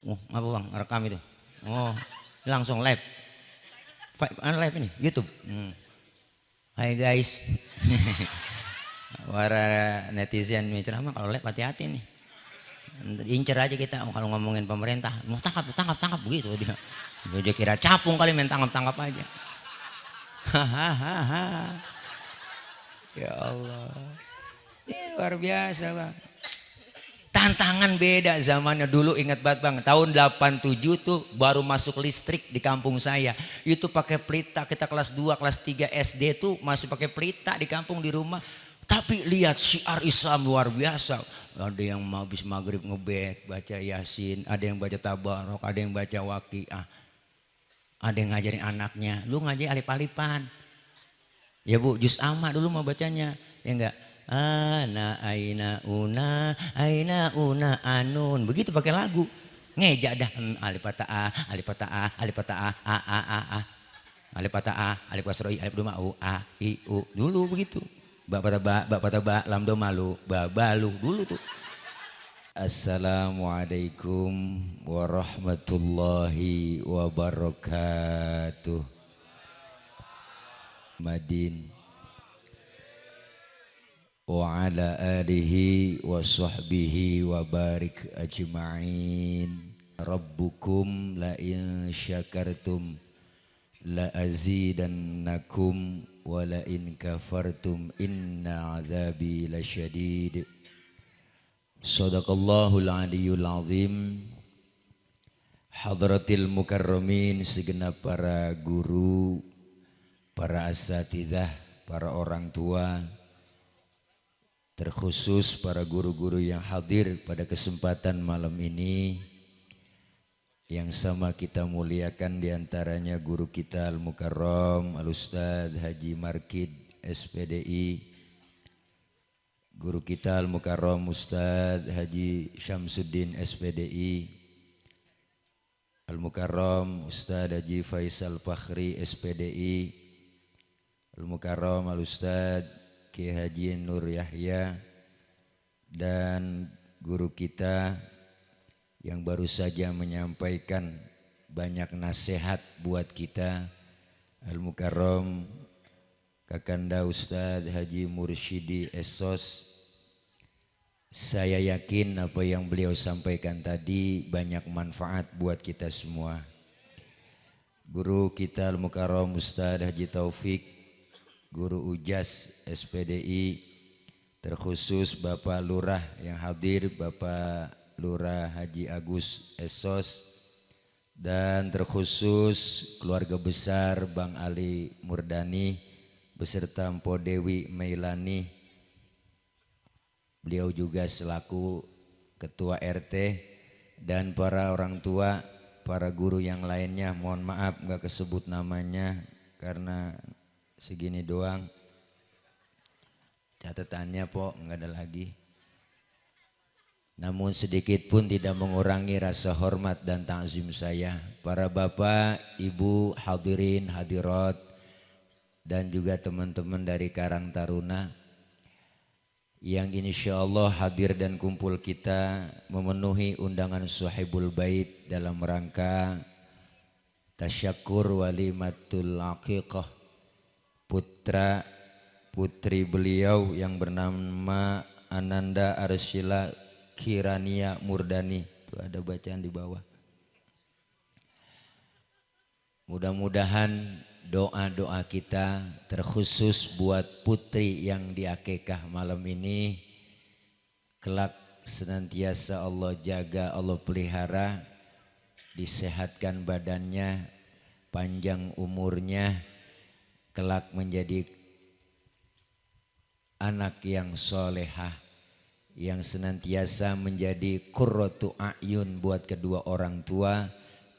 Oh, apa bang? Rekam itu. Oh, langsung live. Live ini, YouTube. Hai guys. Para netizen ini ceramah kalau live hati-hati nih. Incer aja kita kalau ngomongin pemerintah. Mau tangkap, tangkap, tangkap begitu dia. Dia kira capung kali main tangkap-tangkap aja. Hahaha. Ya Allah. Ini luar biasa bang. Tantangan beda zamannya dulu, ingat banget bang, tahun 87 tuh baru masuk listrik di kampung saya. Itu pakai pelita, kita kelas 2 kelas 3 SD tuh masih pakai pelita di kampung di rumah. Tapi lihat syiar Islam luar biasa. Ada yang habis maghrib ngebet baca yasin, ada yang baca tabarok, ada yang baca waqiah, ada yang ngajarin anaknya, lu ngajarin alif-alifan. Ya bu, juz amma dulu mau bacanya, ya enggak? Aina una anun. Begitu pakai lagu. Ngejak dah alif patah a, alif patah a, alif patah a. Alif patah a, alif kasroi, alif doma u, a, i, u. Dulu begitu. Bak patah ba, lam doma lu, ba balu dulu tuh. Assalamualaikum warahmatullahi wabarakatuh. Madin wa ala alihi wa sahbihi wa barik ajma'in. Rabbukum la in syakartum la azidannakum wa la in kafartum inna azabi lasyadid. Sadaqallahul aliyyul azim. Hadratil mukarramin, segenap para guru, para asatidzah, para orang tua, terkhusus para guru-guru yang hadir pada kesempatan malam ini, yang sama kita muliakan diantaranya guru kita Al-Mukarram Al-Ustadz Haji Markid SPDI, guru kita Al-Mukarram Ustadz Haji Syamsuddin SPDI, Al-Mukarram Ustadz Haji Faisal Fakhri SPDI, Al-Mukarram Al-Ustadz Ki Haji Nur Yahya, dan guru kita yang baru saja menyampaikan banyak nasihat buat kita, Al-Mukarram Kakanda Ustadz Haji Mursyidi Esos. Saya yakin apa yang beliau sampaikan tadi banyak manfaat buat kita semua. Guru kita Al-Mukarram Ustadz Haji Taufik, guru UJAS SPDI, terkhusus Bapak Lurah yang hadir, Bapak Lurah Haji Agus Esos, dan terkhusus keluarga besar Bang Ali Murdani beserta Mpo Dewi Meilani. Beliau juga selaku ketua RT, dan para orang tua, para guru yang lainnya. Mohon maaf nggak kesebut namanya karena segini doang catatannya, po nggak ada lagi. Namun sedikit pun tidak mengurangi rasa hormat dan ta'zim saya. Para bapak, ibu, hadirin, hadirat, dan juga teman-teman dari Karang Taruna yang insya Allah hadir dan kumpul kita memenuhi undangan Suhaibul Bait dalam rangka tasyakur walimatul aqiqah putra putri beliau yang bernama Ananda Arsyila Kirania Murdani. Itu ada bacaan di bawah. Mudah-mudahan doa-doa kita terkhusus buat putri yang diakikah malam ini kelak senantiasa Allah jaga, Allah pelihara, disehatkan badannya, panjang umurnya, kelak menjadi anak yang solehah, yang senantiasa menjadi qurratu a'yun buat kedua orang tua,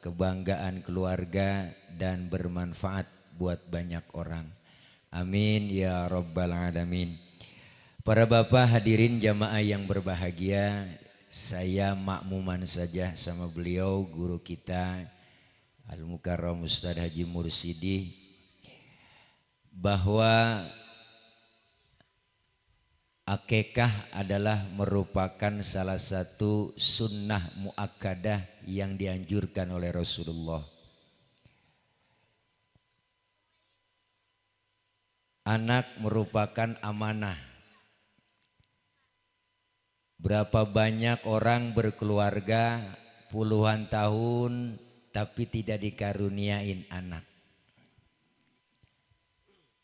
kebanggaan keluarga, dan bermanfaat buat banyak orang. Amin ya rabbal alamin. Para bapak hadirin jamaah yang berbahagia, saya makmuman saja sama beliau guru kita Al-Mukarram Ustadz Haji Mursyidi, bahwa Akikah adalah merupakan salah satu sunnah muakkadah yang dianjurkan oleh Rasulullah. Anak merupakan amanah. Berapa banyak orang berkeluarga puluhan tahun tapi tidak dikaruniain anak.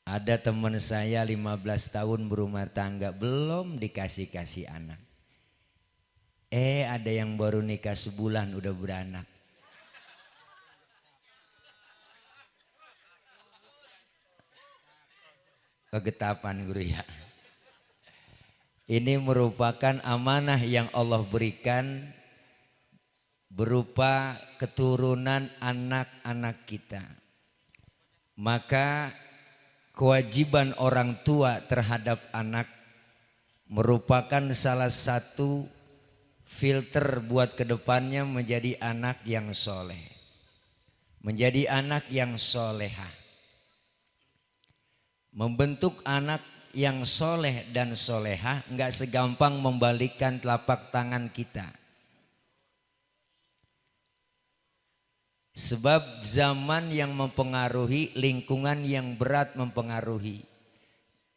Ada teman saya 15 tahun berumah tangga belum dikasih-kasih anak. Ada yang baru nikah sebulan udah beranak. Kegetapan guru ya. Ini merupakan amanah yang Allah berikan berupa keturunan anak-anak kita. Maka kewajiban orang tua terhadap anak merupakan salah satu filter buat kedepannya menjadi anak yang soleh. Menjadi anak yang solehah. Membentuk anak yang soleh dan solehah nggak segampang membalikkan telapak tangan kita. Sebab zaman yang mempengaruhi, lingkungan yang berat mempengaruhi.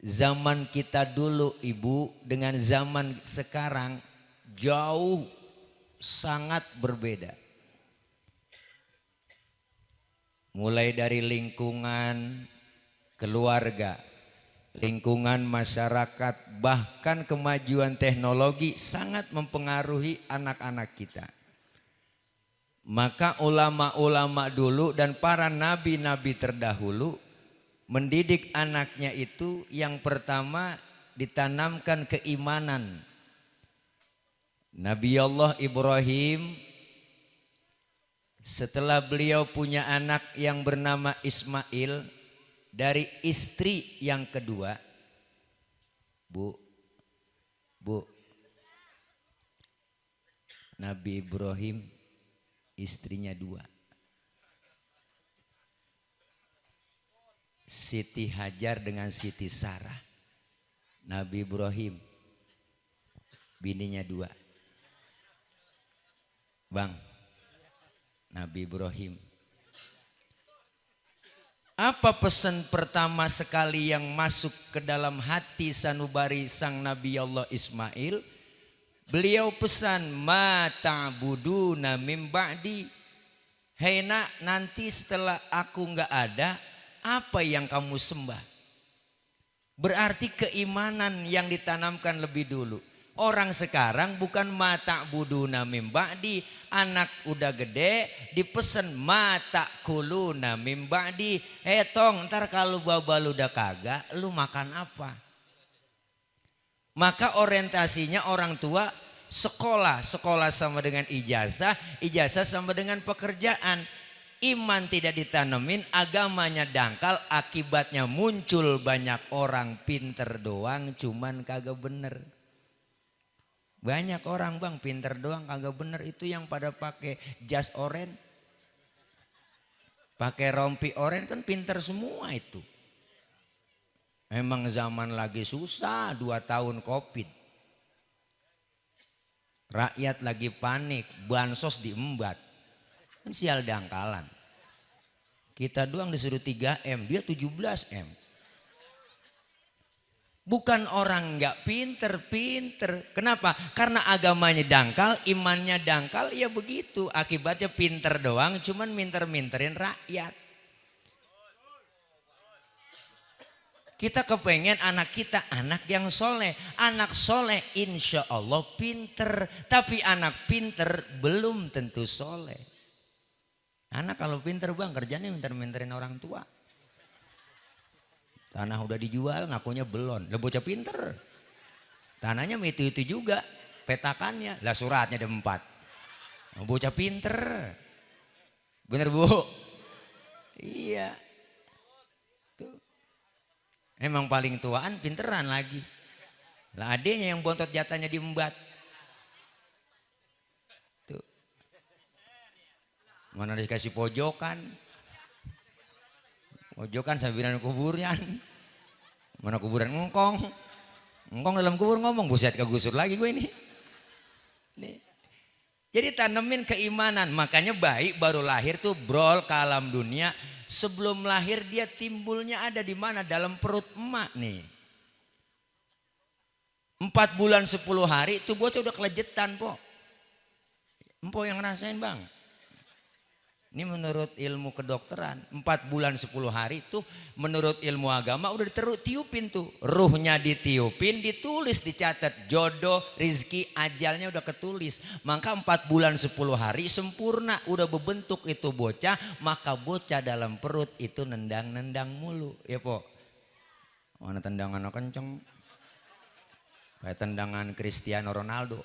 Zaman kita dulu ibu dengan zaman sekarang jauh sangat berbeda. Mulai dari lingkungan keluarga, lingkungan masyarakat, bahkan kemajuan teknologi sangat mempengaruhi anak-anak kita. Maka ulama-ulama dulu dan para nabi-nabi terdahulu mendidik anaknya itu yang pertama ditanamkan keimanan. Nabi Allah Ibrahim setelah beliau punya anak yang bernama Ismail dari istri yang kedua, Bu, Nabi Ibrahim istrinya dua, Siti Hajar dengan Siti Sarah. Nabi Ibrahim bininya dua, Bang. Nabi Ibrahim. Apa pesan pertama sekali yang masuk ke dalam hati sanubari sang Nabi Allah Ismail? Beliau pesan, ma ta'buduna mim ba'di. Hei nak, nanti setelah aku enggak ada, apa yang kamu sembah? Berarti keimanan yang ditanamkan lebih dulu. Orang sekarang bukan ma ta'buduna mim ba'di, anak udah gede dipesen ma ta'kuluna mim ba'di. Tong, ntar kalau babal udah kagak, lu makan apa? Maka orientasinya orang tua sekolah sama dengan ijazah, ijazah sama dengan pekerjaan. Iman tidak ditanemin, agamanya dangkal, akibatnya muncul banyak orang pinter doang cuman kagak bener. Banyak orang bang pinter doang kagak bener, itu yang pada pakai jas oren, pakai rompi oren kan pinter semua itu. Memang zaman lagi susah, 2 tahun Covid. Rakyat lagi panik, bansos diembat. Kan sial dangkalan. Kita doang disuruh 3M, dia 17M. Bukan orang nggak pinter. Kenapa? Karena agamanya dangkal, imannya dangkal, ya begitu. Akibatnya pinter doang, cuman minter-minterin rakyat. Kita kepengen anak kita anak yang soleh. Anak soleh insya Allah pinter. Tapi anak pinter belum tentu soleh. Anak kalau pinter bang kerjanya minter-minterin orang tua. Tanah udah dijual ngakunya belum. Lah bocah pinter. Tanahnya itu juga. Petakannya. Lah suratnya ada 4. Bocah pinter. Bener bu? Iya. Emang paling tuaan pinteran lagi. Lah adenya yang bontot jatahnya diembat. Tuh. Mana dikasih pojokan. Pojokan sambilan kuburan. Mana kuburan ngongkong. Engkong dalam kubur ngomong, buset kegusur lagi gue ini. Nih. Jadi tanemin keimanan, makanya bayi baru lahir tuh brol ke alam dunia. Sebelum lahir dia timbulnya ada di mana? Dalam perut emak nih. 4 bulan 10 hari itu bocah udah kelejetan po. Empo yang ngerasain bang. Ini menurut ilmu kedokteran 4 bulan 10 hari itu menurut ilmu agama udah ditiupin tuh. Ruhnya ditiupin, ditulis, dicatat. Jodoh, rizki, ajalnya udah ketulis. Maka 4 bulan 10 hari sempurna. Udah berbentuk itu bocah. Maka bocah dalam perut itu nendang-nendang mulu. Ya po. Mana tendangan kenceng. Kayak tendangan Cristiano Ronaldo.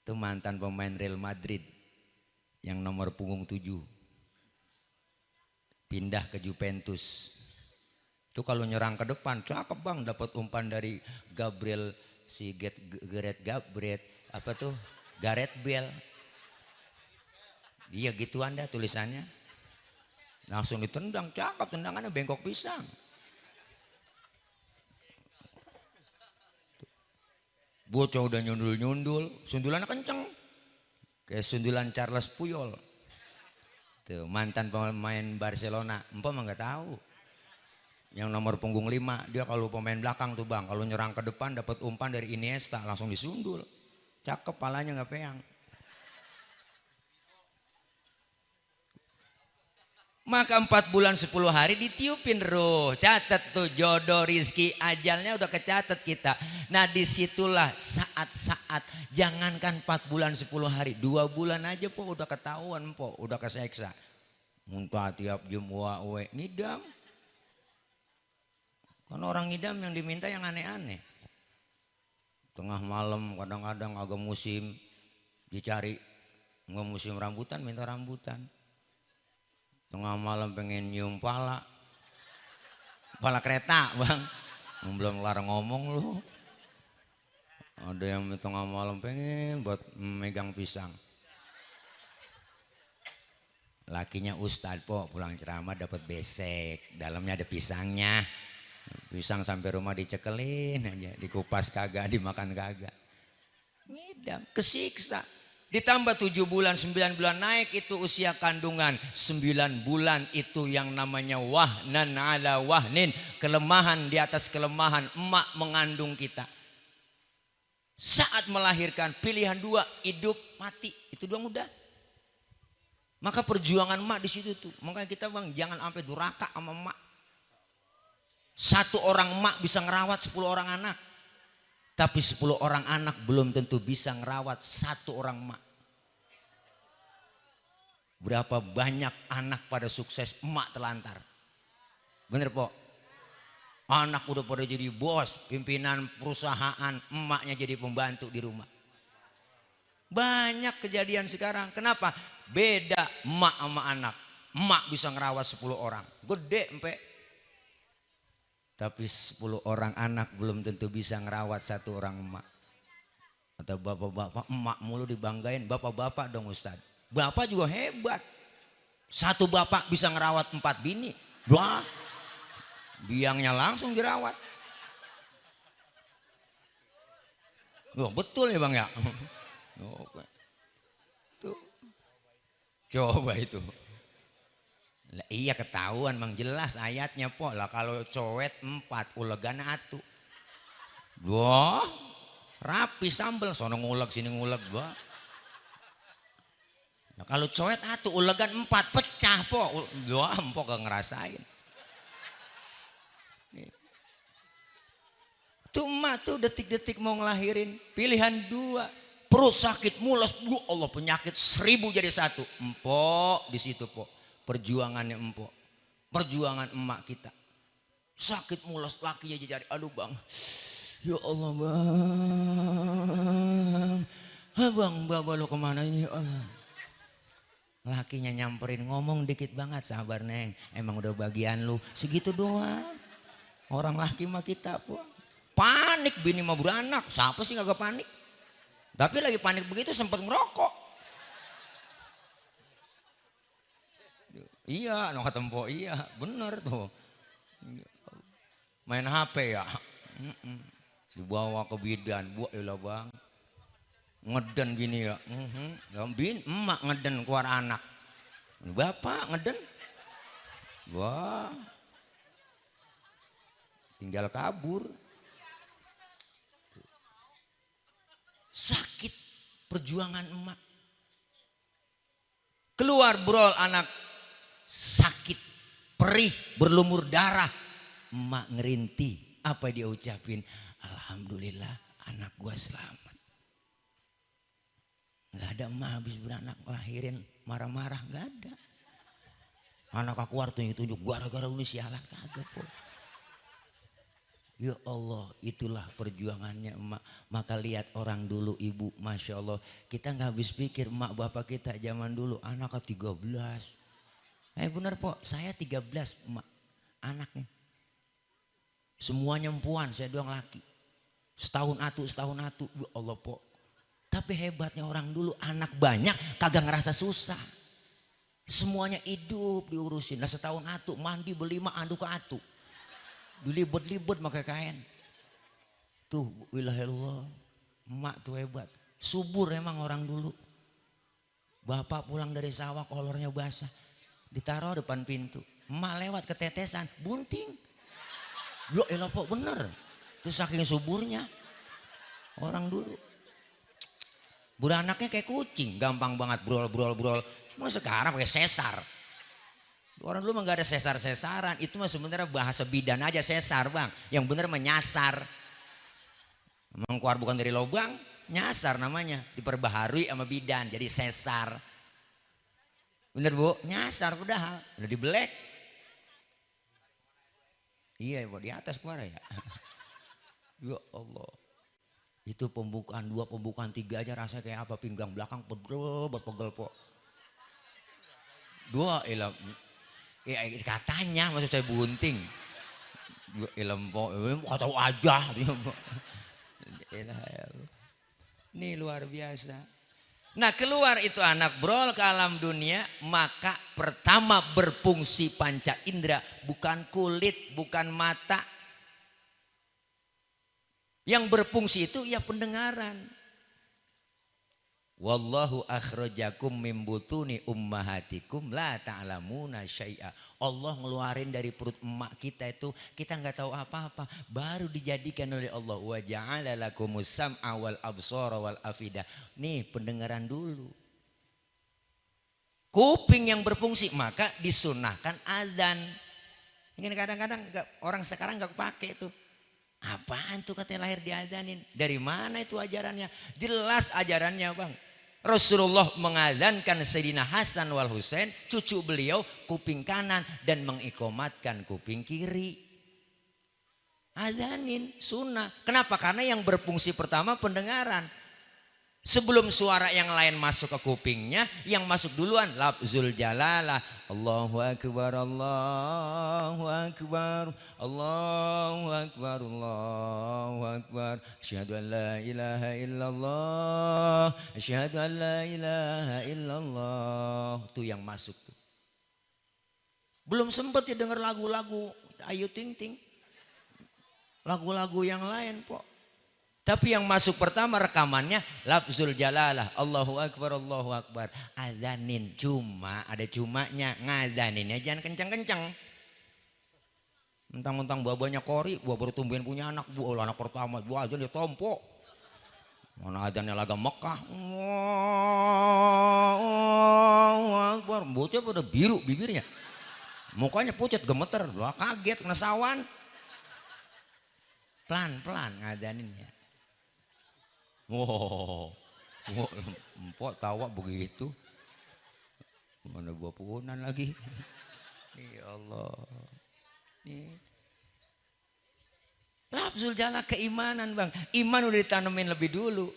Itu mantan pemain Real Madrid. Yang nomor punggung 7 pindah ke Juventus. Itu kalau nyerang ke depan cakep bang, dapat umpan dari Gabriel si Gareth apa tuh Gareth Bale. Iya gitu anda tulisannya. Langsung ditendang, cakep tendangannya bengkok pisang. Bocah udah nyundul, sundulannya kenceng. Kayak sundulan Charles Puyol. Tuh, mantan pemain Barcelona. Empok mah nggak tahu. Yang nomor punggung 5, dia kalau pemain belakang tuh bang, kalau nyerang ke depan dapat umpan dari Iniesta langsung disundul. Cakep, palanya nggak peang. Maka 4 bulan 10 hari ditiupin ruh. Catat tuh jodoh, rizki, ajalnya udah kecatat kita. Nah disitulah saat-saat. Jangankan 4 bulan 10 hari. 2 bulan aja po udah ketahuan po. Udah keseksa. Muntah tiap jam uwe ngidam. Kan orang ngidam yang diminta yang aneh-aneh. Tengah malam kadang-kadang agak musim. Dicari. Nggak musim rambutan minta rambutan. Tengah malam pengen nyium pala kereta bang, belum kelar ngomong lu. Ada yang tengah malam pengen buat megang pisang. Lakinya ustadz po pulang ceramah dapat besek, dalamnya ada pisangnya. Pisang sampai rumah dicekelin aja, dikupas kagak, dimakan kagak. Ngidam, kesiksa. Ditambah 7 bulan 9 bulan naik itu usia kandungan. 9 bulan itu yang namanya wahnan ala wahnin. Kelemahan di atas kelemahan. Emak mengandung kita. Saat melahirkan pilihan 2, hidup mati. Itu doang udah. Maka perjuangan emak di situ tuh. Makanya kita bang jangan sampai durhaka sama emak. 1 orang emak bisa ngerawat 10 orang anak. Tapi 10 orang anak belum tentu bisa ngerawat 1 orang emak. Berapa banyak anak pada sukses, emak telantar. Bener po? Anak udah pada jadi bos, pimpinan perusahaan, emaknya jadi pembantu di rumah. Banyak kejadian sekarang. Kenapa? Beda emak sama anak. Emak bisa ngerawat 10 orang. Gede empe. Tapi 10 orang anak belum tentu bisa ngerawat 1 orang emak. Atau bapak-bapak emak mulu dibanggain. Bapak-bapak dong Ustadz. Bapak juga hebat. 1 bapak bisa ngerawat 4 bini. Wah, biangnya langsung dirawat. Loh, betul ya bang ya. Tuh. Coba itu. Lah, iya ketahuan bang, jelas ayatnya po lah kalau cowet 4 ulegan 1. Wah, rapi sambel sono nguleg sini nguleg gua. Nah, kalau cowet 1 ulegan 4 pecah po. Wah, empok gak ngerasain. Tuh emak tuh detik-detik mau ngelahirin pilihan 2. Perut sakit mules, Allah penyakit 1000 jadi 1. Empok di situ po. Perjuangannya empok, perjuangan emak kita. Sakit mules lakinya jadi aduh bang, ya Allah bang, abang bapak lo kemana ini? Allah. Lakinya nyamperin ngomong dikit banget, sabar neng, emang udah bagian lu segitu doang. Orang laki mah kita po panik, bini mau beranak, siapa sih kagak panik? Tapi lagi panik begitu sempat ngerokok. Iya, no ketemu iya, bener tuh. Main HP ya. Dibawa ke bidan, buat ya bang. Ngeden gini ya. Emak ngeden keluar anak. Bapak ngeden. Wah. Tinggal kabur. Sakit perjuangan emak. Keluar brol anak sakit, perih, berlumur darah. Emak ngerintih. Apa dia ucapin? Alhamdulillah anak gua selamat. Gak ada emak habis beranak lahirin marah-marah, gak ada. Anak aku keluar tunjuk-tunjuk gara-gara lu sialan kagak po. Ya Allah, itulah perjuangannya emak. Maka lihat orang dulu ibu, Masya Allah. Kita gak habis pikir emak bapak kita zaman dulu anaknya 13. Bener po, saya 13 emak anaknya. Semuanya empuan, saya doang laki. Setahun atu. Ya Allah po. Tapi hebatnya orang dulu anak banyak kagak ngerasa susah. Semuanya hidup diurusin. Nah setahun atu mandi berlima anduk ke atu. Dilibet-libet pakai kain. Tuh wilahillah. Emak tuh hebat. Subur emang orang dulu. Bapak pulang dari sawah kolornya basah. Ditaruh depan pintu. Emak lewat ketetesan. Bunting. Ya elah po bener. Terus saking suburnya. Orang dulu. Beranaknya kayak kucing. Gampang banget brol. Mau sekarang pakai sesar. Orang dulu mah gak ada sesar-sesaran. Itu mah sebenarnya bahasa bidan aja sesar bang. Yang bener menyasar. Emang keluar bukan dari lubang. Nyasar namanya. Diperbaharui sama bidan. Jadi sesar. Bener bu? Nyasar padahal. Udah dibelek. Iya bu di atas kemana ya. Ya Allah. Itu pembukaan 2, pembukaan 3 aja rasanya kayak apa. Pinggang belakang pegel po. 2 elah. Ya katanya maksud saya bunting. Ilmu kata aja. Ini luar biasa. Nah keluar itu anak brol ke alam dunia. Maka pertama berfungsi panca indera. Bukan kulit, bukan mata. Yang berfungsi itu ya pendengaran. Wallahu akhrajakum min butuni ummahatikum la ta'lamuna syai'a. Allah ngeluarin dari perut emak kita itu kita nggak tahu apa-apa, baru dijadikan oleh Allah wa ja'ala lakumus sam'a wal absara wal afidah. Nih pendengaran dulu. Kuping yang berfungsi maka disunahkan azan. Ini kadang-kadang orang sekarang nggak pakai itu. Apaan tuh katanya lahir diazanin? Dari mana itu ajarannya? Jelas ajarannya bang. Rasulullah mengadzankan Sayyidina Hasan wal Husain, cucu beliau kuping kanan dan mengikomatkan kuping kiri. Azanin sunnah. Kenapa? Karena yang berfungsi pertama pendengaran. Sebelum suara yang lain masuk ke kupingnya, yang masuk duluan lafzul jalalah. Allahu akbar, Allahu akbar, Allahu akbar, Allahu akbar. Asyhadu an la ilaha illallah, asyhadu an la ilaha illallah. Itu yang masuk tuh. Belum sempat ya denger lagu-lagu Ayu Ting Ting. Lagu-lagu yang lain, po. Tapi yang masuk pertama rekamannya lafzul jalalah. Allahu akbar, Allahu akbar. Azanin cuma ada cumanya, ngazaninnya jangan kencang-kencang. Mentang-mentang babanya kori, gua baru tumbuhin punya anak, gua anak pertama, gua aja dia tompo. Mana azannya laga Mekah. Allahu akbar. Bocah pada biru bibirnya. Mukanya pucat gemeter, gua kaget kena sawan. Pelan-pelan ngazaninnya. Wow, empok tawa begitu. Mana gua punan lagi. Ya Allah. Nih. Lafzul jala keimanan bang. Iman udah ditanemin lebih dulu.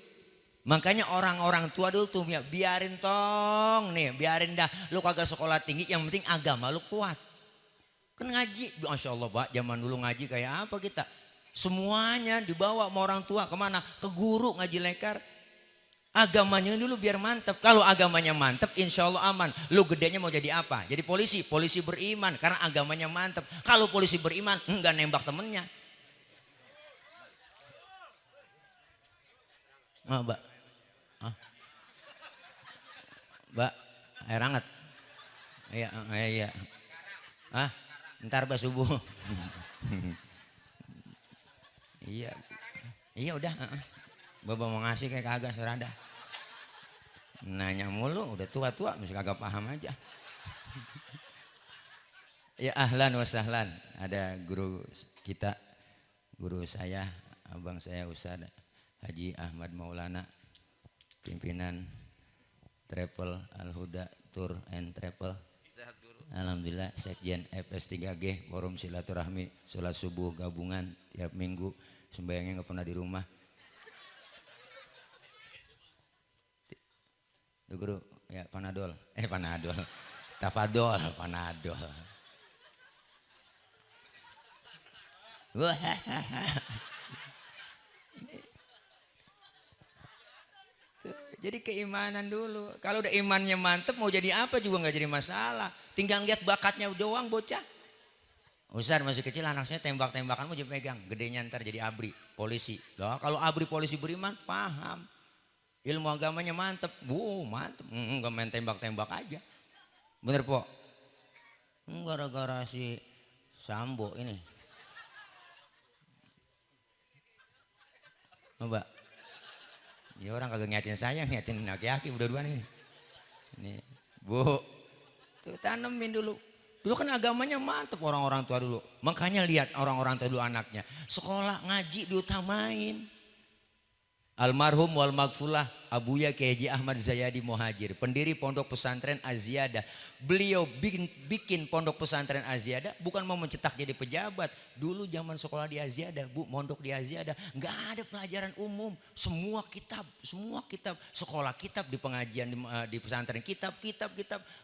Makanya orang-orang tua dulu tuh ya biarin tong nih, biarin dah. Lu kagak sekolah tinggi, yang penting agama lu kuat. Kan ngaji, Masya Allah pak. Zaman dulu ngaji kayak apa kita? Semuanya dibawa sama orang tua kemana? Ke guru ngaji lekar. Agamanya dulu biar mantep. Kalau agamanya mantep insya Allah aman. Lu gedenya mau jadi apa? Jadi polisi. Polisi beriman karena agamanya mantep. Kalau polisi beriman enggak nembak temennya. Mbak. Ah, Mbak, air hangat. Iya, iya. Ah, ntar bah subuh. Iya. Iya udah, Bapak mau ngasih kayak kagak serada. Nanya mulu udah tua-tua masih kagak paham aja. Ya ahlan wa sahlan. Ada guru kita, guru saya, abang saya Ustaz Haji Ahmad Maulana, pimpinan Travel Al-Huda Tour and Travel. Alhamdulillah Sekjen FS3G, forum silaturahmi, sholat subuh gabungan tiap minggu, sembayangnya nggak pernah di rumah. Tuh guru, ya Panadol, Tafadol, Panadol. Jadi keimanan dulu. Kalau udah imannya mantep mau jadi apa juga nggak jadi masalah. Tinggal lihat bakatnya doang bocah. Ustaz masih kecil anak saya tembak-tembakan mau pegang. Gedenya ntar jadi abri, polisi. Loh, kalau abri polisi beriman paham. Ilmu agamanya mantep. Mantep. Nggak main tembak-tembak aja. Bener po? Gara-gara si Sambo ini. Mbak. Ya orang kagak ngiatin saya, ngiatin aki-aki berdua nih. Nih, Bu. Tuh tanemin dulu. Dulu kan agamanya mantep orang-orang tua dulu. Makanya lihat orang-orang tua dulu anaknya. Sekolah ngaji diutamain. Almarhum wal maghfulah Abuya Kiai Haji Ahmad Zayadi Muhajir, pendiri Pondok Pesantren Az-Ziyadah. Beliau bikin Pondok Pesantren Az-Ziyadah bukan mau mencetak jadi pejabat. Dulu zaman sekolah di Az-Ziyadah, Bu, mondok di Az-Ziyadah, nggak ada pelajaran umum. Semua kitab, sekolah kitab di pengajian di pesantren, kitab,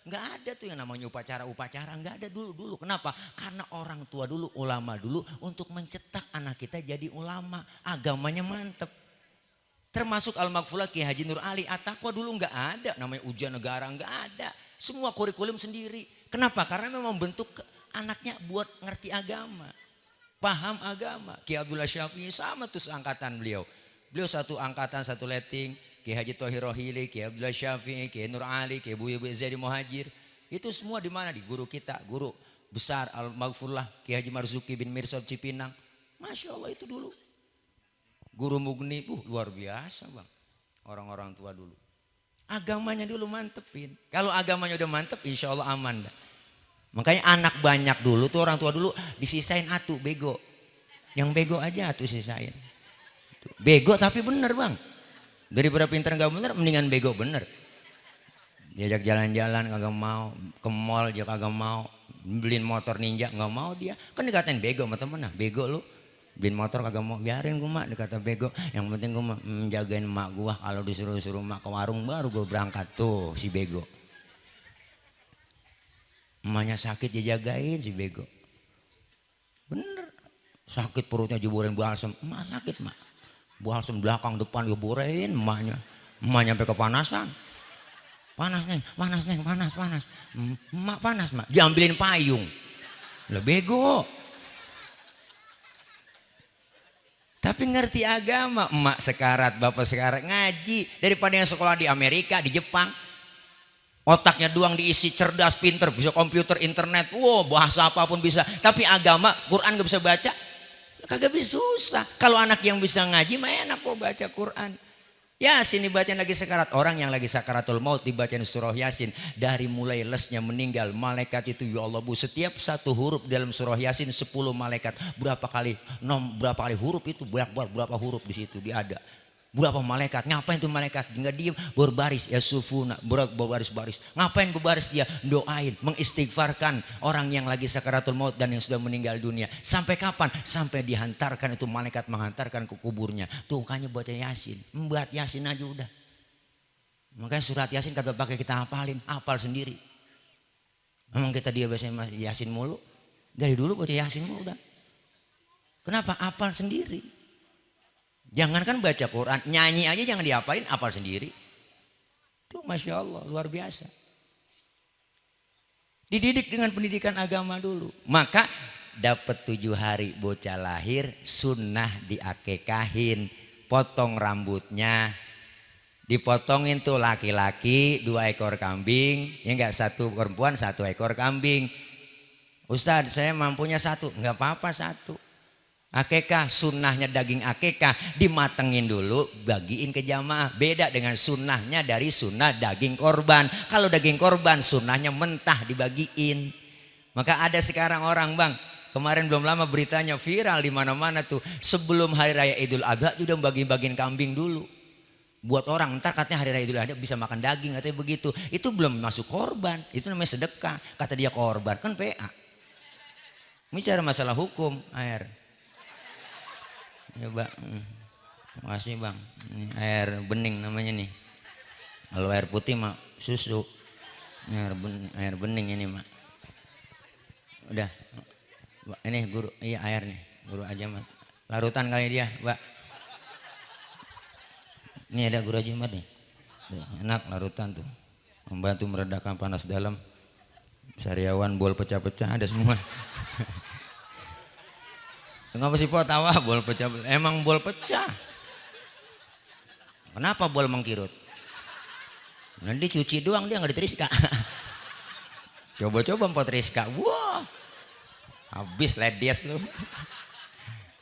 nggak ada tuh yang namanya upacara, nggak ada dulu. Kenapa? Karena orang tua dulu, ulama dulu untuk mencetak anak kita jadi ulama, agamanya mantep. Termasuk Al-Maghfulah Kiai Haji Nur Ali At-Taqwa dulu nggak ada, namanya ujian negara nggak ada, semua kurikulum sendiri. Kenapa? Karena memang bentuk anaknya buat ngerti agama, paham agama. Kiai Abdullah Syafi'i sama tuh seangkatan beliau satu angkatan satu letting. Kiai Haji Thohir Rohili, Kiai Abdullah Syafi'i, Kiai Nur Ali, Kiai Buya Zayadi Muhajir, itu semua di mana? Di guru kita, guru besar Al-Maghfulah Kiai Haji Marzuki bin Mirsad Cipinang. Masya Allah itu dulu. Guru Mugni, luar biasa bang. Orang-orang tua dulu. Agamanya dulu mantepin. Kalau agamanya udah mantep insya Allah aman dah. Makanya anak banyak dulu tuh orang tua dulu disisain atuh bego. Yang bego aja atuh sisain. Bego tapi bener bang. Daripada pinter gak bener mendingan bego bener. Diajak jalan-jalan kagak mau. Ke mall juga kagak mau. Beliin motor ninja gak mau dia. Kan dikatain bego sama temen nah. Bego lu. Beliin motor kagak mau, biarin gue mak, dikata bego. Yang penting gue menjagain emak gue, kalau disuruh emak ke warung baru gue berangkat. Tuh si bego, emaknya sakit dijagain si bego. Bener, sakit perutnya jeborin balsem, emak sakit mak, balsem belakang depan jeborin emaknya sampai kepanasan. Panas neng, panas. Emak panas mak, diambilin payung. Lah bego. Tapi ngerti agama, emak sekarat, bapak sekarat, ngaji. Daripada yang sekolah di Amerika, di Jepang. Otaknya doang diisi, cerdas, pinter, bisa komputer, internet, bahasa apapun bisa. Tapi agama, Quran gak bisa baca, kagak bisa, susah. Kalau anak yang bisa ngaji, mah enak kok baca Quran. Yasin dibacain lagi sekarat. Orang yang lagi sakaratul maut dibacain surah Yasin. Dari mulai lesnya meninggal, malaikat itu ya Allah Bu, setiap satu huruf dalam surah Yasin 10 malaikat. Berapa kali huruf itu, berapa huruf di situ dia ada. Berapa malaikat, ngapain tuh malaikat? Nggak diem, berbaris ya sufuna, berbaris-baris. Ngapain berbaris dia? Doain, mengistighfarkan orang yang lagi sakaratul maut dan yang sudah meninggal dunia. Sampai kapan? Sampai dihantarkan itu malaikat menghantarkan ke kuburnya. Tuh makanya baca Yasin, membuat Yasin aja udah. Makanya surat Yasin kagak pakai kita hafalin, hafal sendiri. Emang kita dia biasanya Yasin mulu, dari dulu baca Yasin mulu udah. Kenapa? Hafal sendiri. Jangankan baca Quran, nyanyi aja jangan dihafalin, hafal sendiri. Itu Masya Allah, luar biasa. Dididik dengan pendidikan agama dulu. Maka dapat 7 hari bocah lahir, sunnah diakekahin. Potong rambutnya, Dipotongin tuh laki-laki 2 ekor kambing, ya enggak, 1 perempuan 1 ekor kambing. Ustadz saya mampunya 1, enggak apa-apa 1. Akekah sunnahnya daging akekah dimatengin dulu, bagiin ke jamaah. Beda dengan sunnahnya dari sunnah daging korban. Kalau daging korban sunnahnya mentah dibagiin. Maka ada sekarang orang bang, kemarin belum lama beritanya viral di mana-mana tuh. Sebelum hari raya Idul Adha sudah bagi-bagiin kambing dulu. Buat orang ntar katanya hari raya Idul Adha bisa makan daging katanya begitu. Itu belum masuk korban, itu namanya sedekah. Kata dia korban kan PA. Bicara masalah hukum air. Ya bang, makasih bang. Ini air bening namanya nih. Kalau air putih mah susu. Ini air bening ini mak. Udah, ini guru, iya air nih, guru aja mak. Larutan kali dia, mbak. Ini ada guru aja mak nih. Tuh, enak larutan tuh, membantu meredakan panas dalam. Sariawan bol pecah-pecah ada semua. Kenapa sih po tawa bol pecah? Emang bol pecah. Kenapa bol mengkirut? Nanti cuci doang dia nggak diterisika. Coba-coba empot Rizka. Wah. Habis ledias lu.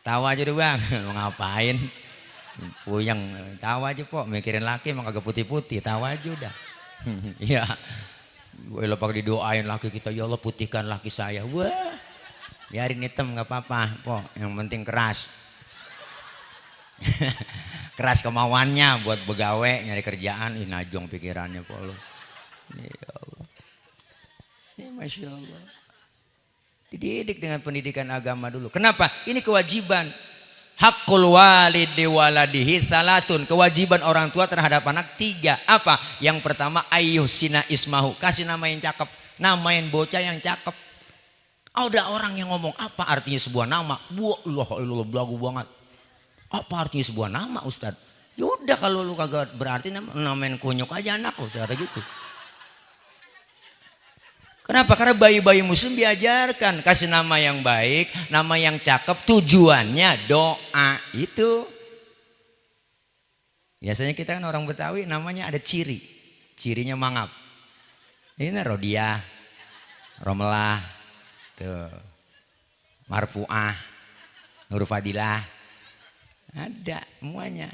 Tawa aja dulu bang. Mau ngapain? Puyeng. Tawa aja po. Mikirin laki emang agak putih-putih. Tawa aja udah. Iya. Gue pakai didoain laki kita. Ya Allah putihkan laki saya. Wah. Biarin hitam nggak apa-apa, po. Yang penting keras. Keras kemauannya buat begawe nyari kerjaan. Ih najong pikirannya po lo. Ya Allah. Ya Masya Allah. Dididik dengan pendidikan agama dulu. Kenapa? Ini kewajiban. Hakul walidi waladihi salatun. Kewajiban orang tua terhadap anak 3. Apa? Yang pertama ayyuhsina ismahu. Kasih nama yang cakep. Namain bocah yang cakep. Ada orang yang ngomong apa artinya sebuah nama? Allah belagu banget. Apa artinya sebuah nama Ustad? Yaudah kalau lu kagak berarti namain kunyuk aja anak lu, kata gitu. Kenapa? Karena bayi-bayi muslim diajarkan kasih nama yang baik, nama yang cakep, tujuannya doa itu. Biasanya kita kan orang Betawi namanya ada ciri, cirinya mangap. Ini Rodiah, Romelah. Tuh. Marfu'ah, Nur Fadilah, ada semuanya.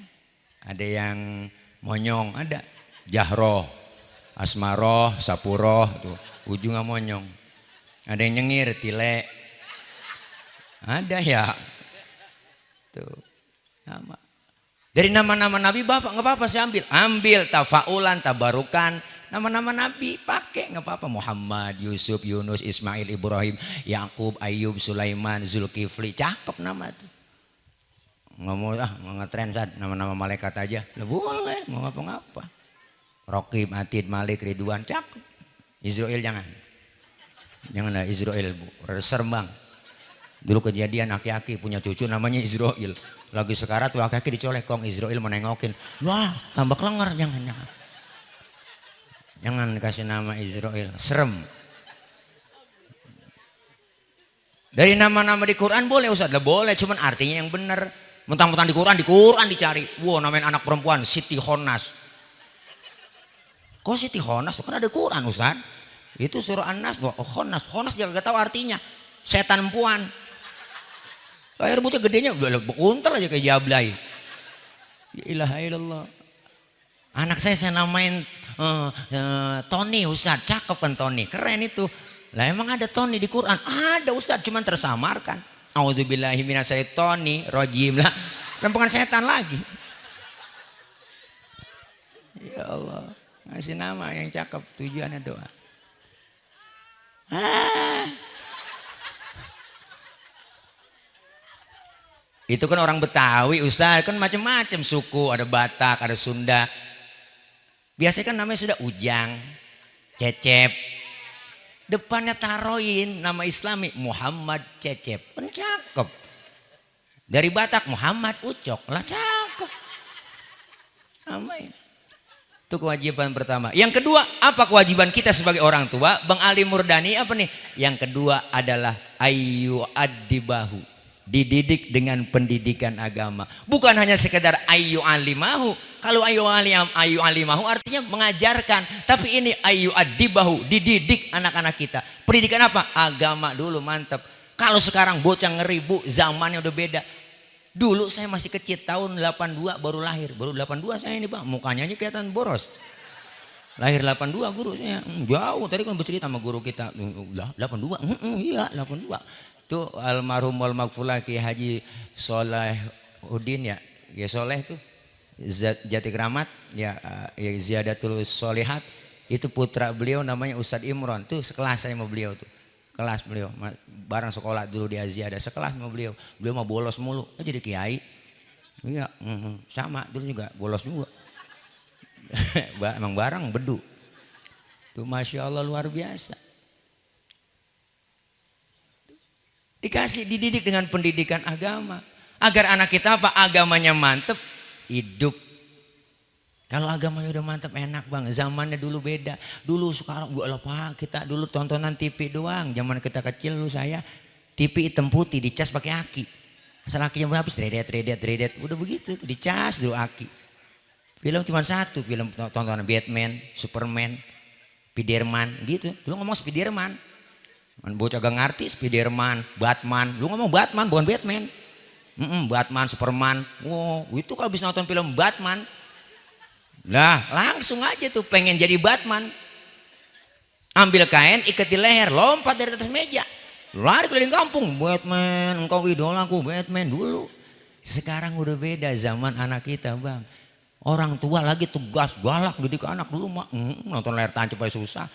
Ada yang monyong, ada Jahroh, Asmaroh, Sapuroh, tuh ujungnya monyong. Ada yang nyengir, Tile, ada ya. Tuh nama. Dari nama-nama Nabi bapak nggak apa-apa saya ambil tafaulan, tabarukan. Nama-nama Nabi pakai nggak apa-apa. Muhammad, Yusuf, Yunus, Ismail, Ibrahim, Yakub, Ayub, Sulaiman, Zulkifli, cakep nama itu. Nggak mau ngetren saat nama-nama malaikat aja, lah boleh mau ngapa-ngapa. Rokib, Atid, Malik, Ridwan, cakep. Israel jangan lah Israel bu, serem bang. Dulu kejadian aki-aki punya cucu namanya Israel. Lagi sekarat tuh aki-aki dicolek kong Israel mau nengokin. Wah tambah kelengar jangan. Jangan kasih nama Israel, serem. Dari nama-nama di Quran boleh Ustaz, boleh, cuman artinya yang benar. Mentang-mentang di Quran dicari. Wow, namain anak perempuan Siti Khonas. Kok Siti Khonas? Kan ada Quran Ustaz. Itu surah An-Nas, Khonas. Khonas dia gak tahu artinya. Setan empuan. Air bocah gedenya udah bekuntal aja kayak jablay. Ya ilaha illallah. Anak saya namain Tony Ustaz, cakep kan Tony, keren itu. Lah emang ada Tony di Quran? Ada Ustaz, cuman tersamarkan. A'udzubillahi minasyaitonir rajim lah. Bukan setan lagi. Ya Allah, ngasih nama yang cakep, tujuannya doa. Itu kan orang Betawi Ustaz, kan macam-macam suku, ada Batak, ada Sunda. Biasanya kan namanya sudah Ujang, Cecep. Depannya taroin nama Islami Muhammad Cecep. Kan cakep. Dari Batak Muhammad Ucok. Lah cakep. Namanya. Itu kewajiban pertama. Yang kedua, apa kewajiban kita sebagai orang tua? Bang Ali Murdani apa nih? Yang kedua adalah ayu adibahu. dididik dengan pendidikan agama. Bukan hanya sekedar ayu alimahu. Kalau ayu alimahu artinya mengajarkan, tapi ini ayu adibahu, dididik anak-anak kita. Pendidikan apa? Agama dulu, mantap. Kalau sekarang bocah ngeribu, zamannya udah beda. Dulu saya masih kecil, tahun 82 baru lahir. Baru 82 saya ini, Bang. Mukanya aja kelihatan boros. Lahir 82 guru saya. Jauh tadi kan bercerita sama guru kita. Lah 82. Iya, 82. Tuh almarhum wal maghfurlah Ki Haji Solehuddin ya. Ya Soleh tuh Jati Kramat ya, ya Ziyadatul Solihat. Itu putra beliau namanya Ustadz Imron. Tuh sekelas saya sama beliau tuh. Kelas beliau bareng sekolah dulu di Aziada, sekelas sama beliau. Beliau mah bolos mulu, jadi kiai. Iya, sama dulu juga bolos juga. Emang bareng bedu. Tuh Masya Allah luar biasa. Dikasih dididik dengan pendidikan agama. Agar anak kita apa? Agamanya mantep, hidup. Kalau agamanya udah mantap enak Bang. Zamannya dulu beda. Dulu sekarang gua lupa, kita dulu tontonan TV doang. Zaman kita kecil lu saya TV hitam putih dicas pakai aki. Asal akinya berhabis dredet. Udah begitu dicas dulu aki. Film cuma satu, film tontonan Batman, Superman, Spiderman gitu. Lu ngomong Spiderman. Bocah gak ngerti Spiderman, Batman. Lu ngomong Batman bukan Batman. Batman, Superman. Wow, itu kalau bisa nonton film Batman. Lah langsung aja tuh pengen jadi Batman. Ambil kain ikat di leher, lompat dari atas meja, lari keliling kampung. Batman, engkau idolaku Batman dulu. Sekarang udah beda zaman anak kita Bang. Orang tua lagi tugas galak didik anak dulu mah nonton layar tancap aja susah.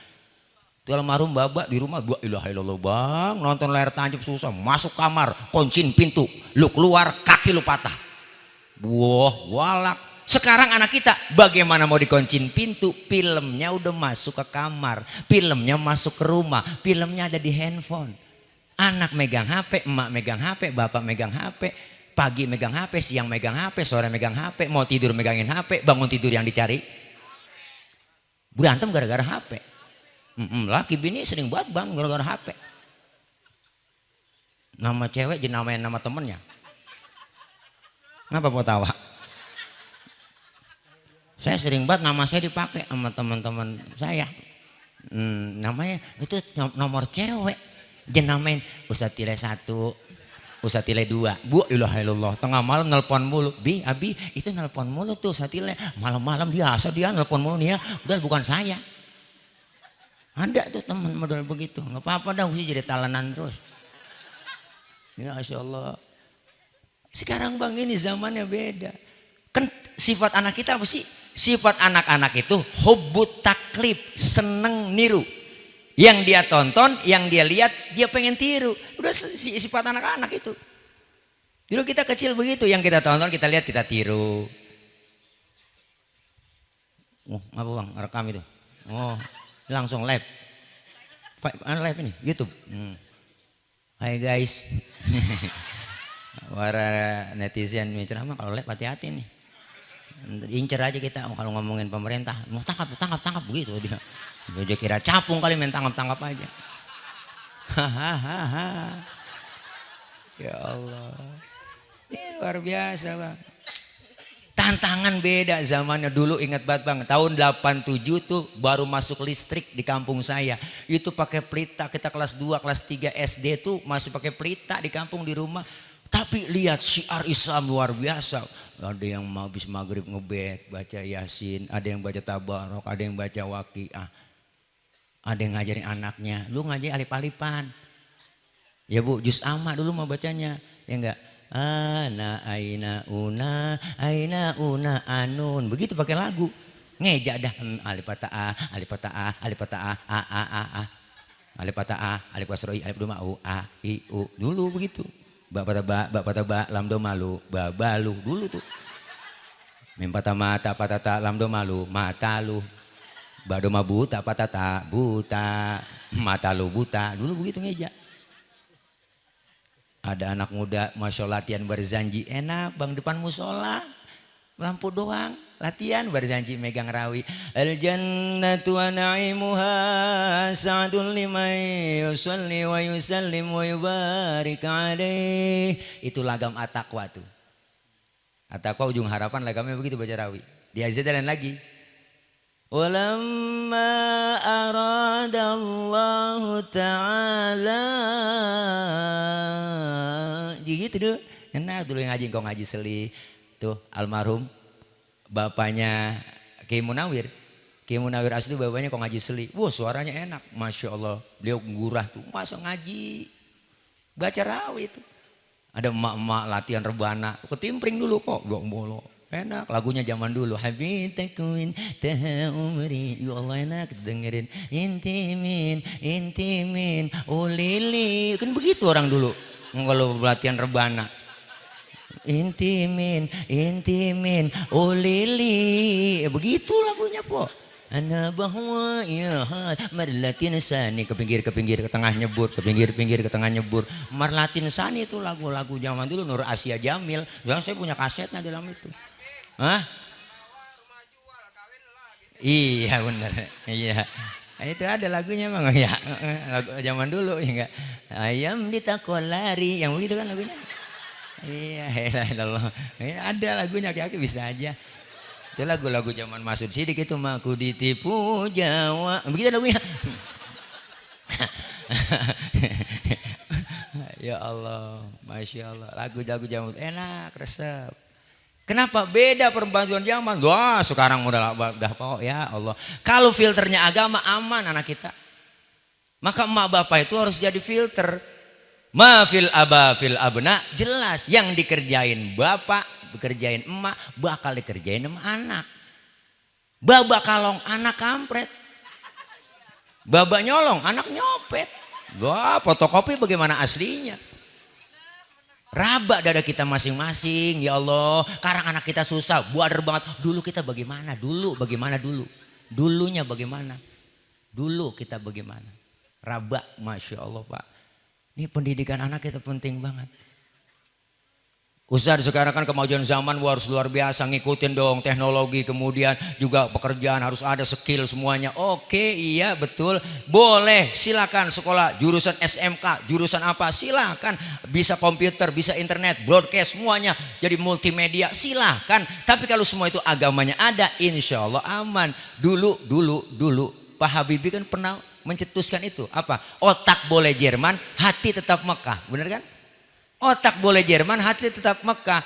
Itu almarhum Baba di rumah dua ilaha illallah Bang, nonton layar tancap susah. Masuk kamar, kuncin pintu, lu keluar kaki lu patah. Wah, galak. Sekarang anak kita bagaimana mau dikuncin pintu? Filmnya udah masuk ke kamar, filmnya masuk ke rumah, filmnya ada di handphone. Anak megang HP, emak megang HP, bapak megang HP, pagi megang HP, siang megang HP, sore megang HP, mau tidur megangin HP, bangun tidur yang dicari. Berantem gara-gara HP. Laki bini sering banget Bang gara-gara HP. Nama cewek jenamain nama temennya. Ngapa mau tawa? Saya sering banget nama saya dipakai sama teman-teman saya. Namanya itu nomor cewek. Jangan namain Ustadz Tile 1, Ustadz Tile 2. Bu ilaha illallah, tengah malam nelpon mulu. Bi, Abi, itu nelpon mulu tuh Ustadz Tile. Malam-malam biasa dia nelpon mulu nih ya. Udah bukan saya. Ada tuh teman model begitu. Enggak apa-apa dah sih jadi talenan terus. Ya Masya Allah. Sekarang Bang ini zamannya beda. Kan sifat anak kita apa sih? Sifat anak-anak itu hubbut taklid, seneng niru. Yang dia tonton, yang dia lihat, dia pengen tiru. Udah sifat anak-anak itu. Dulu kita kecil begitu, yang kita tonton, kita lihat, kita tiru. Oh, apa Bang? Rekam itu. Oh, langsung live. Live ini, YouTube. Hai guys. Para netizen ceramah kalau live hati-hati nih. Incer aja kita kalau ngomongin pemerintah, mau tangkap begitu dia. Dia kira capung kali main tangkap aja. Hahaha. Ya Allah. Ini luar biasa Bang. Tantangan beda zamannya dulu, ingat banget Bang. Tahun 87 tuh baru masuk listrik di kampung saya. Itu pakai pelita, kita kelas 2, kelas 3 SD tuh masih pakai pelita di kampung di rumah. Tapi lihat syiar Islam luar biasa. Ada yang habis maghrib ngebet, baca Yasin, ada yang baca Tabarok, ada yang baca Waqiah. Ada yang ngajarin anaknya, lu ngajarin alif-alifan. Ya Bu, juz amma dulu mau bacanya. Ya enggak? Ana aina una anun. Begitu pakai lagu. Ngejak dah alif fatah a, alif fatah a, alif fatah a. Alif fatah a, alif kasroi, alif doma u, a, i, u. Dulu begitu. Ba patah ba, lam do malu, ba balu dulu tuh. Mim patah mata, patata, lam do malu, mata lu. Ba do ma buta, patata, buta, mata lu buta. Dulu begitu ngeja. Ada anak muda Masya Allah latihan berzanji enak Bang depan musola. lampu doang, latihan berjanji megang rawi. Al jannatu wa na'imuha sa'dun liman yusalli wa yusallim wa yubarik alaih. Itu lagam at-taqwa tuh. At-taqwa ujung harapan lagamnya begitu baca rawi. Di azan lagi. Walamma aradallahu ta'ala. Gitu dulu. Enak dulu yang ngaji, kau ngaji seli. Tuh almarhum bapaknya Kiai Munawir. Kiai Munawir asli bapaknya kok ngaji seli. Wah suaranya enak. Masya Allah. Beliau gurah tuh. Masa ngaji. Baca rawi itu. Ada emak-emak latihan rebana. Ketimpring dulu kok. Gak bolong. Enak. Lagunya zaman dulu. Habitakuin taha umri. Ya Allah enak dengerin. Intimin. Intimin. Ulili. Kan begitu orang dulu. Kalau latihan rebana. Intimin, intimin, ulili, begitu lagunya po. Ana bahwa ya marlatin sani ke pinggir ke tengah nyebur, ke pinggir ke tengah nyebur. Marlatin sani itu lagu-lagu zaman dulu Nur Asia Jamil. Yang saya punya kasetnya dalam itu. Hah? Iya benar. Iya. Itu ada lagunya bang ya. Lagu zaman dulu ya enggak. Ayam ditakolari yang begitu kan lagunya. Iya, Allah. Ada lagunya kaki bisa aja. Itu lagu-lagu zaman Masud Sidik itu mah aku ditipu Jawa. Begitu lagunya. Ya Allah, Masya Allah. Lagu-lagu zaman enak, resep. Kenapa beda perpaduan zaman? Wah, sekarang udah kok ya Allah. Kalau filternya agama aman anak kita. Maka emak bapak itu harus jadi filter. Mafil aba fil abna jelas yang dikerjain bapak, dikerjain emak, bakal dikerjain sama anak. Babak kalong anak kampret. Babak nyolong anak nyopet. Wah, fotokopi bagaimana aslinya? Raba dada kita masing-masing ya Allah. Sekarang anak kita susah, buader banget. Dulu kita bagaimana? Dulu bagaimana dulu? Dulunya bagaimana? Dulu kita bagaimana? Raba, Masya Allah Pak. Ini pendidikan anak itu penting banget. Ustaz sekarang kan kemajuan zaman harus luar biasa, ngikutin dong teknologi, kemudian juga pekerjaan harus ada skill semuanya. Oke, iya betul, boleh, silakan sekolah jurusan SMK, jurusan apa silakan, bisa komputer, bisa internet, broadcast semuanya, jadi multimedia silakan. Tapi kalau semua itu agamanya ada, insya Allah aman. Dulu Pak Habibie kan pernah mencetuskan itu apa? Otak boleh Jerman, hati tetap Mekah, benar kan? Otak boleh Jerman, hati tetap Mekah.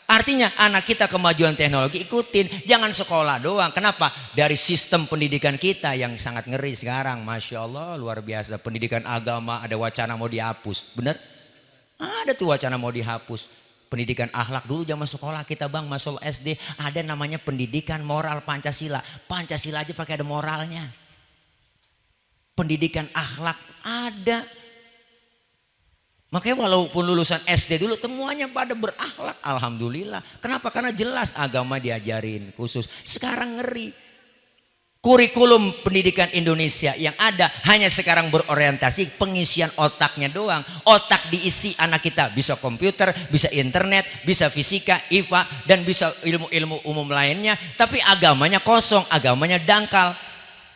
Artinya anak kita kemajuan teknologi ikutin, jangan sekolah doang. Kenapa? Dari sistem pendidikan kita yang sangat ngeri sekarang, Masya Allah luar biasa. Pendidikan agama ada wacana mau dihapus, benar? Ada tuh wacana mau dihapus. Pendidikan akhlak dulu zaman sekolah kita bang, masuk SD ada namanya pendidikan moral Pancasila. Pancasila aja pakai ada moralnya. Pendidikan akhlak ada. Makanya walaupun lulusan SD dulu semuanya pada berakhlak. Alhamdulillah. Kenapa? Karena jelas agama diajarin khusus. Sekarang ngeri. Kurikulum pendidikan Indonesia yang ada hanya sekarang berorientasi pengisian otaknya doang. Otak diisi anak kita bisa komputer, bisa internet, bisa fisika, IPA dan bisa ilmu-ilmu umum lainnya. Tapi agamanya kosong, agamanya dangkal.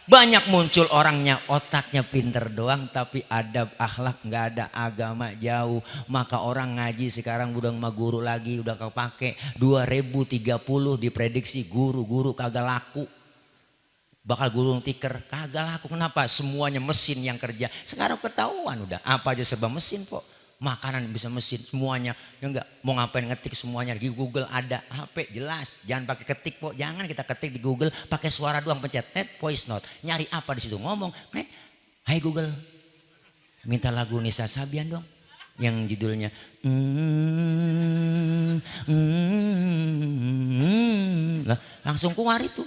Banyak muncul orangnya otaknya pinter doang tapi adab akhlak nggak ada, agama jauh. Maka orang ngaji sekarang udah sama guru lagi udah kepake 2030 diprediksi guru-guru kagak laku. Bakal guru tiker kagak laku. Kenapa? Semuanya mesin yang kerja. Sekarang ketahuan udah apa aja serba mesin kok. Makanan bisa mesin semuanya, ya enggak mau ngapain ngetik semuanya di Google ada, HP jelas, jangan pakai ketik po, jangan kita ketik di Google, pakai suara doang pencet voice note, nyari apa di situ ngomong, hai Google, minta lagu Nisa Sabian dong, yang judulnya lah langsung keluar itu,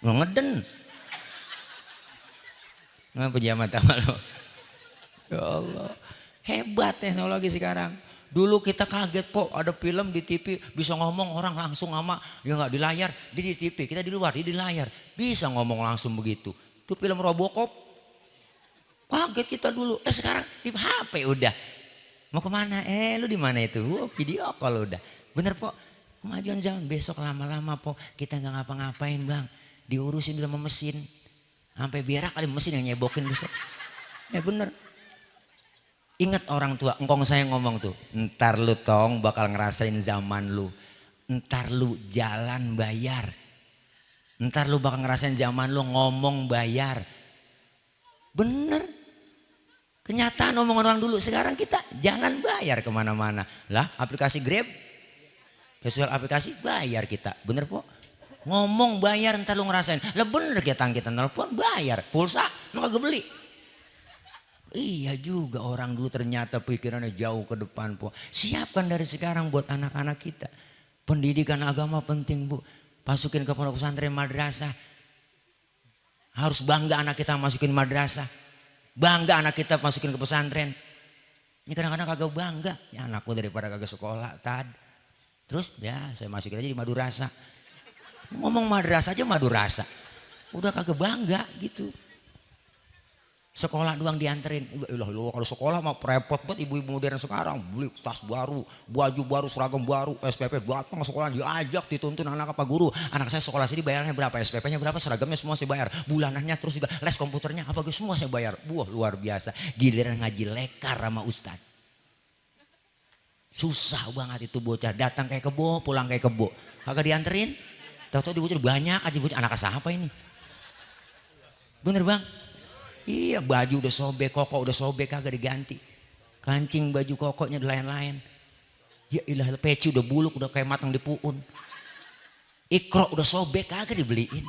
lo ngeden, nggak pejabat sama lo, ya Allah. Hebat teknologi sekarang. Dulu kita kaget kok ada film di TV bisa ngomong orang langsung sama ya nggak di layar, di TV kita di luar, di layar bisa ngomong langsung begitu. Itu film Robocop. Kaget kita dulu. Sekarang di HP udah. Mau kemana? Lu di mana itu? Video call udah. Bener kok. Kemajuan zaman. Besok lama-lama po kita nggak ngapa-ngapain bang, diurusin dulu sama mesin, sampai berak kali mesin yang nyebokin besok. Ya bener. Ingat orang tua, engkong saya ngomong tuh, ntar lu tong bakal ngerasain zaman lu, ntar lu jalan bayar, ntar lu bakal ngerasain zaman lu ngomong bayar. Bener. Kenyataan omongan orang dulu, sekarang kita jalan bayar kemana-mana. Lah aplikasi Grab, sesuai aplikasi bayar kita, bener po. Ngomong bayar ntar lu ngerasain. Lah bener kita nelpon bayar, pulsa lu kagak beli. Iya juga orang dulu ternyata pikirannya jauh ke depan po. Siapkan dari sekarang buat anak-anak kita. Pendidikan agama penting bu. Masukin ke pondok pesantren madrasah. Harus bangga anak kita masukin madrasah. Bangga anak kita masukin ke pesantren. Ini kadang-kadang kagak bangga. Ya anakku daripada kagak sekolah tad. Terus ya saya masukin aja di madrasah. Ngomong madrasah aja madrasah. Udah kagak bangga gitu. Sekolah doang dianterin. Kalau sekolah mah repot buat ibu-ibu modern sekarang. Beli tas baru, baju baru, seragam baru, SPP datang sekolah diajak dituntun anak apa guru. Anak saya sekolah sini bayarnya berapa, SPP-nya berapa, seragamnya semua saya bayar. Bulanannya terus juga les komputernya apa semua saya bayar. Wah luar biasa. Giliran ngaji lekar sama ustad. Susah banget itu bocah. Datang kayak kebo, pulang kayak kebo. Kagak dianterin. Tahu-tahu di bocah banyak aja bocah. Anak siapa ini? Bener bang? Iya baju udah sobek, koko udah sobek kagak diganti. Kancing baju kokoknya udah lain-lain. Ya ilah peci udah buluk udah kayak matang di puun. Ikro udah sobek kagak dibeliin.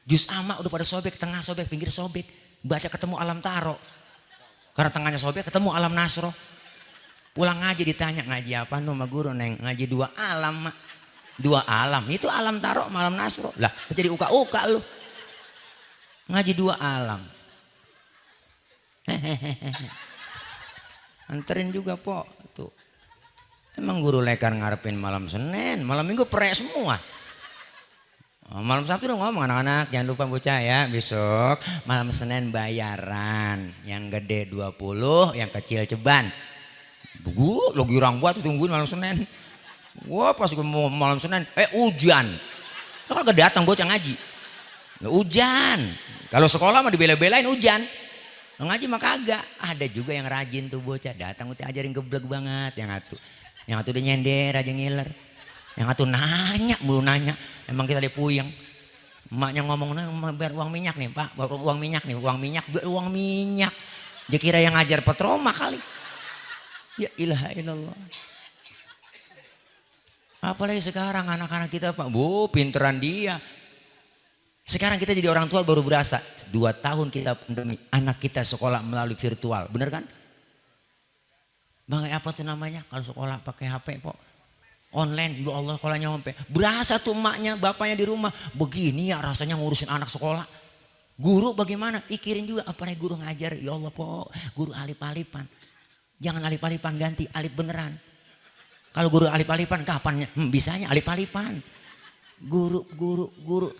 Jus ama udah pada sobek, tengah sobek, pinggir sobek. Baca ketemu alam taro. Karena tengahnya sobek ketemu alam nasro. Pulang ngaji ditanya ngaji apa nu sama guru neng, ngaji dua alam mak. Dua alam itu alam taro malam nasro. Lah jadi uka-uka lu. Ngaji dua alam. Anterin juga po tuh. Emang guru lekar ngarepin malam Senin, malam Minggu prek semua. Malam Sabtu dong ngomong anak-anak jangan lupa bocah ya besok malam Senin bayaran yang gede 20 yang kecil ceban. Bu lo girang buat tungguin malam Senin. Wah pas gue mau malam Senin hujan. Lo kagak datang bocah ngaji. Lo hujan. Kalau sekolah mah dibela-belain hujan. Ngaji mah kagak. Ada juga yang rajin tuh bocah datang udah ajarin geblek banget yang atu udah nyender aja ngiler. Yang atu nanya mulu nanya. Emang kita ada puyeng. Emaknya ngomong bayar uang minyak nih pak, uang minyak nih, uang minyak. Dia kira yang ngajar petroma kali. Ya ilaha illallah. Apalagi sekarang anak-anak kita pak, bu pinteran dia. Sekarang kita jadi orang tua baru berasa 2 tahun kita pandemi, anak kita sekolah melalui virtual, bener kan? Bang apa tuh namanya kalau sekolah pakai HP kok online, ya Allah sekolahnya sampai berasa tuh emaknya bapaknya di rumah begini ya rasanya ngurusin anak sekolah. Guru bagaimana? Ikirin juga apalagi guru ngajar, ya Allah po guru alip-alipan, jangan alip-alipan ganti alip beneran. Kalau guru alip-alipan kapannya? Bisanya alip-alipan. Guru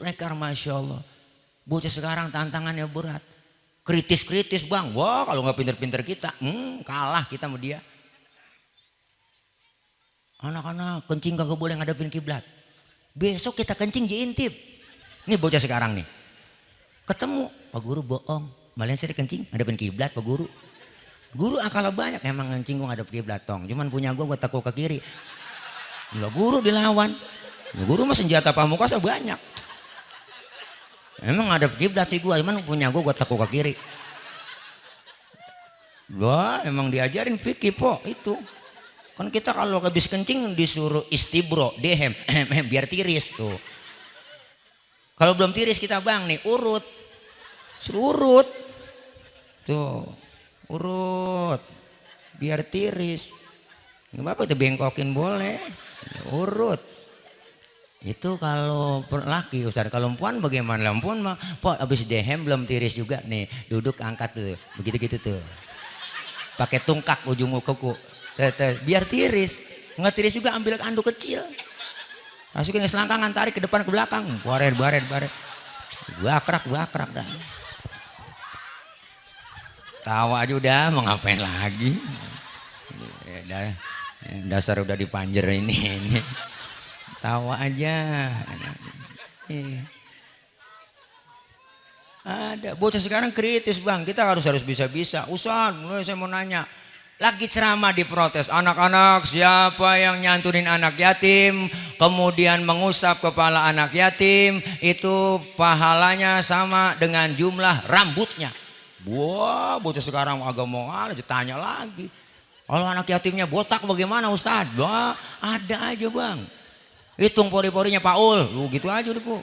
lekar masya Allah. Bocah sekarang tantangannya berat, kritis bang. Wah kalau nggak pinter-pinter kita, kalah kita sama dia. Anak-anak kencing kagak boleh ngadepin kiblat. Besok kita kencing diintip. Ini bocah sekarang nih. Ketemu Pak Guru bohong. Malah saya kencing ngadepin kiblat Pak Guru. Guru akal banyak emang kencing gua ngadep kiblat tong. Cuman punya gua tekuk ke kiri. Lah guru dilawan. Guru mah senjata pamungkasnya banyak. Emang ngadep kiblat sih gua, cuman punya gua tekuk ke kiri. Wah emang diajarin fikih po itu. Kan kita kalau habis kencing disuruh istibro, dehem, biar tiris tuh. Kalau belum tiris kita bang nih urut, suruh urut, tuh urut, biar tiris. Nggak apa-apa dibengkokin boleh, urut. Itu kalau laki Ustaz, kalau perempuan bagaimana? Perempuan mah po habis dehem belum tiris juga nih, duduk angkat tuh, begitu-gitu tuh. Pakai tungkak ujung kuku. Biar tiris. Nggak tiris juga ambil anduk kecil. Masukin ke selangkangan, tarik ke depan ke belakang. Baret. Bakrak dah. Tawa aja udah, mau ngapain lagi? Dasar udah dipanjer ini. Tawa aja. Iya. Ada bocah sekarang kritis bang, kita harus bisa-bisa. Ustaz, mulai saya mau nanya, lagi ceramah diprotes, anak-anak siapa yang nyantunin anak yatim, kemudian mengusap kepala anak yatim, itu pahalanya sama dengan jumlah rambutnya. Wah, bocah sekarang agak mau aja tanya lagi. Kalau anak yatimnya botak bagaimana Ustaz? Wah, ada aja bang. Hitung pori-porinya Paul, gitu aja deh bu.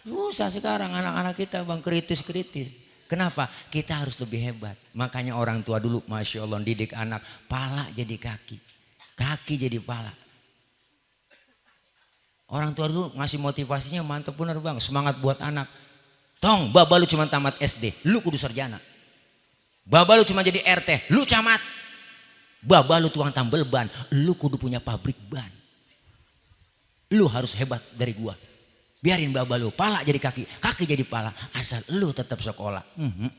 Susah sekarang anak-anak kita bang, kritis-kritis. Kenapa? Kita harus lebih hebat. Makanya orang tua dulu Masya Allah didik anak, pala jadi kaki, kaki jadi pala. Orang tua dulu ngasih motivasinya mantep bener bang, semangat buat anak. Tong, baba lu cuma tamat SD, lu kudu sarjana. Baba lu cuma jadi RT, lu camat. Baba lu tukang tambel ban, lu kudu punya pabrik ban. Lu harus hebat dari gua. Biarin baba lu, pala jadi kaki, kaki jadi pala, asal lu tetap sekolah.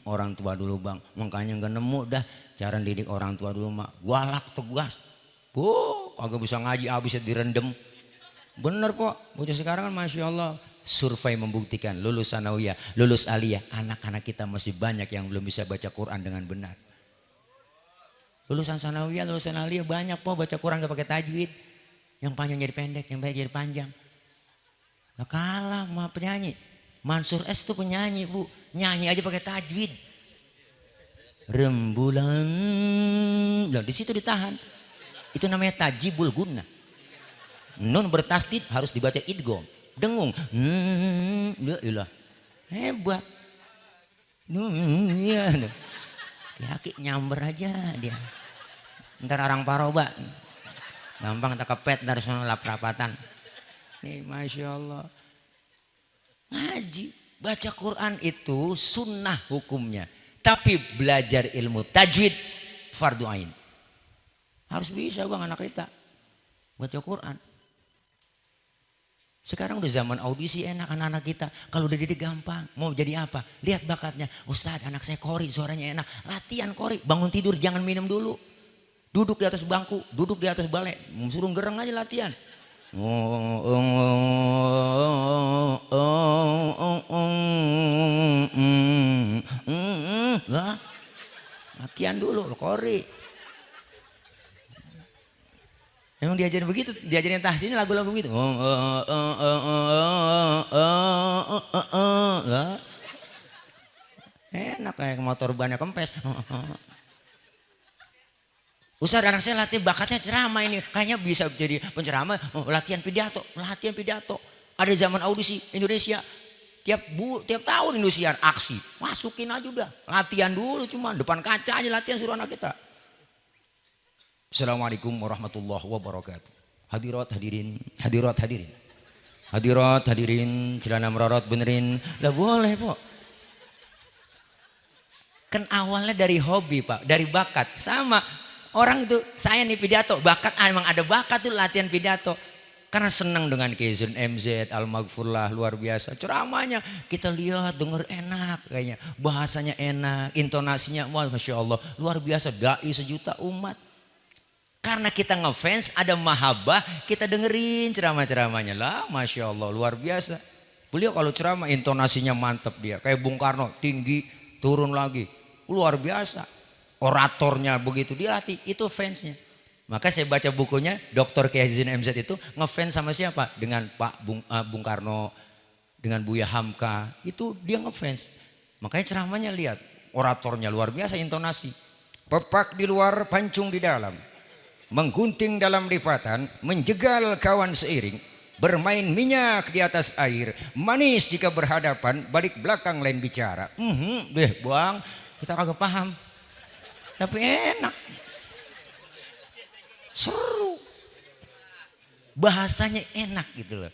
Orang tua dulu bang, makanya nggak nemu dah cara didik orang tua dulu mak, galak tegas. Kagak bisa ngaji habis direndam. Bener kok, bocah sekarang kan Masya Allah. Survei membuktikan lulus sanawiyah, lulus aliyah, anak-anak kita masih banyak yang belum bisa baca Quran dengan benar. Lulusan sanawiyah, lulusan aliyah banyak kok baca Quran gak pakai tajwid. Yang panjang jadi pendek, yang pendek jadi panjang. Nah, kalah sama penyanyi. Mansur S itu penyanyi bu, nyanyi aja pakai tajwid. Rembulan, nah di situ ditahan. Itu namanya tajibul guna. Nun bertasdid harus dibaca idgham. Dengung, ilah hebat. Iya, kaki nyamber aja dia. Ntar arang paroba, gampang tak kepet dari sana lap rapatan. Nih Masya Allah. Ngaji, baca Quran itu sunnah hukumnya. Tapi belajar ilmu tajwid fardu ain. Harus bisa bang anak kita baca Quran. Sekarang udah zaman audisi enak anak-anak kita. Kalau udah didik gampang. Mau jadi apa? Lihat bakatnya. Ustadz anak saya kori suaranya enak. Latihan kori. Bangun tidur jangan minum dulu. Duduk di atas bangku. Duduk di atas balai. Suruh gereng aja latihan. Lah, latihan dulu kori. Emang diajarin begitu, diajarin tahsinnya lagu-lagu gitu. Lah, enak kayak motor bannya kempes. Ustaz anak saya latih bakatnya ceramah ini, kayaknya bisa jadi penceramah. Latihan pidato, latihan pidato. Ada zaman audisi Indonesia, tiap tahun Indosiar aksi, masukin aja udah. Latihan dulu cuma depan kaca aja latihan suruh anak kita. Assalamualaikum warahmatullahi wabarakatuh. Hadirat hadirin, hadirat hadirin. Hadirat hadirin, celana merorot benerin. Lah boleh Pak. Kan awalnya dari hobi Pak, dari bakat. Sama orang itu, saya nih pidato, bakat emang ada bakat tuh latihan pidato. Karena senang dengan Kizun MZ, Al-Maghfurlah luar biasa. Ceramahnya kita lihat, denger enak kayaknya. Bahasanya enak, intonasinya wah Masya Allah. Luar biasa, dai sejuta umat. Karena kita ngefans, ada mahabbah, kita dengerin ceramah-ceramahnya lah, Masya Allah luar biasa. Beliau kalau ceramah intonasinya mantep dia, kayak Bung Karno tinggi turun lagi, luar biasa. Oratornya begitu dilatih, itu fansnya. Maka saya baca bukunya Dr. Kiai Haji MZ itu ngefans sama siapa? Dengan Pak Bung Karno, dengan Buya Hamka, itu dia ngefans. Makanya ceramahnya lihat, oratornya luar biasa intonasi. Pepak di luar, pancung di dalam. Menggunting dalam lipatan, menjegal kawan seiring, bermain minyak di atas air, manis jika berhadapan, balik belakang lain bicara. Deh bang, kita kagak paham, tapi enak, seru, bahasanya enak gitu loh,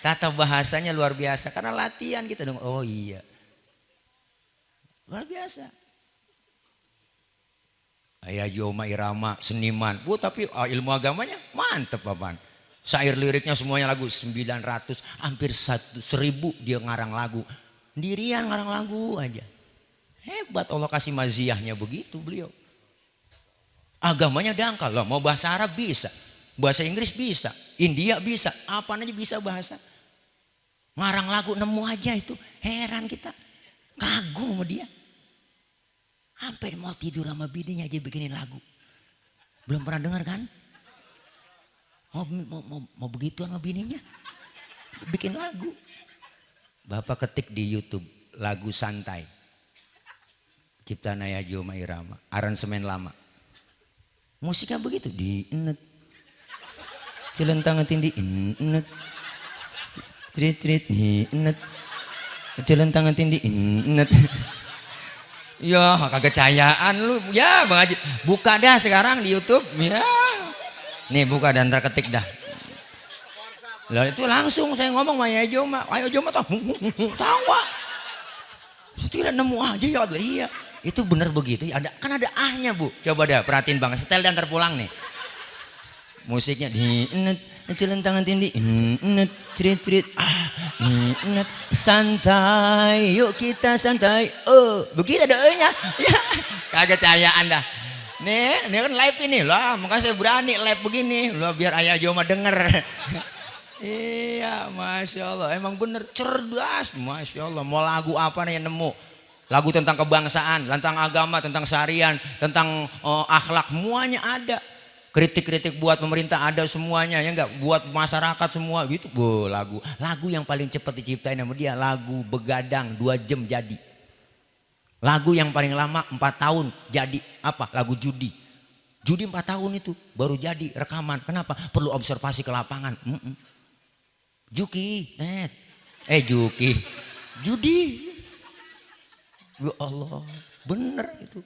tata bahasanya luar biasa karena latihan kita dong. Oh iya, luar biasa. Ayah Yoma Irama seniman, tapi ilmu agamanya mantep apaan. Syair liriknya semuanya lagu 900, hampir 1000 dia ngarang lagu. Dirian ngarang lagu aja. Hebat Allah kasih maziyahnya begitu beliau. Agamanya dangkal lah, mau bahasa Arab bisa. Bahasa Inggris bisa, India bisa, apa aja bisa bahasa. Ngarang lagu nemu aja itu, heran kita. Kagum sama dia. Sampai mau tidur sama bininya aja bikinin lagu. Belum pernah dengar kan? Mau begitu sama bininya. Bikin lagu. Bapak ketik di YouTube lagu santai. Ciptaan Ayah Joma Irama, aransemen lama. Musiknya begitu, di enet. Celentangan tindi enet. Trit di enet. Celentangan tindi enet. Ya kagak cayaan lu. Ya Bang Haji, buka dah sekarang di YouTube. Ya. Nih buka dan terketik dah. Lah itu langsung saya ngomong sama Ayah Joma tawa. Saya nemu aja ya. Iya. Itu bener begitu. Kan ada ahnya Bu. Coba dah perhatiin Bang. Setel dan terpulang nih. Musiknya di enet, celentangan tindi enet, trit enet, santai, yuk kita santai. Oh, begitu ada E-nya. Ya, kagak cayaan dah. Nih kan live ini lah, makanya saya berani live begini, loh biar Ayah Joma denger. Iya, masya Allah, emang bener cerdas, masya Allah. Mau lagu apa nih yang nemu? Lagu tentang kebangsaan, tentang agama, tentang syariat, tentang akhlak, semuanya ada. Kritik-kritik buat pemerintah ada semuanya, ya enggak, buat masyarakat semua gitu. Lagu yang paling cepat diciptain sama dia, lagu begadang 2 jam jadi. Lagu yang paling lama 4 tahun jadi apa? Lagu judi. Judi 4 tahun itu baru jadi rekaman. Kenapa? Perlu observasi ke lapangan. Juki, Juki, judi. Ya Allah, bener itu.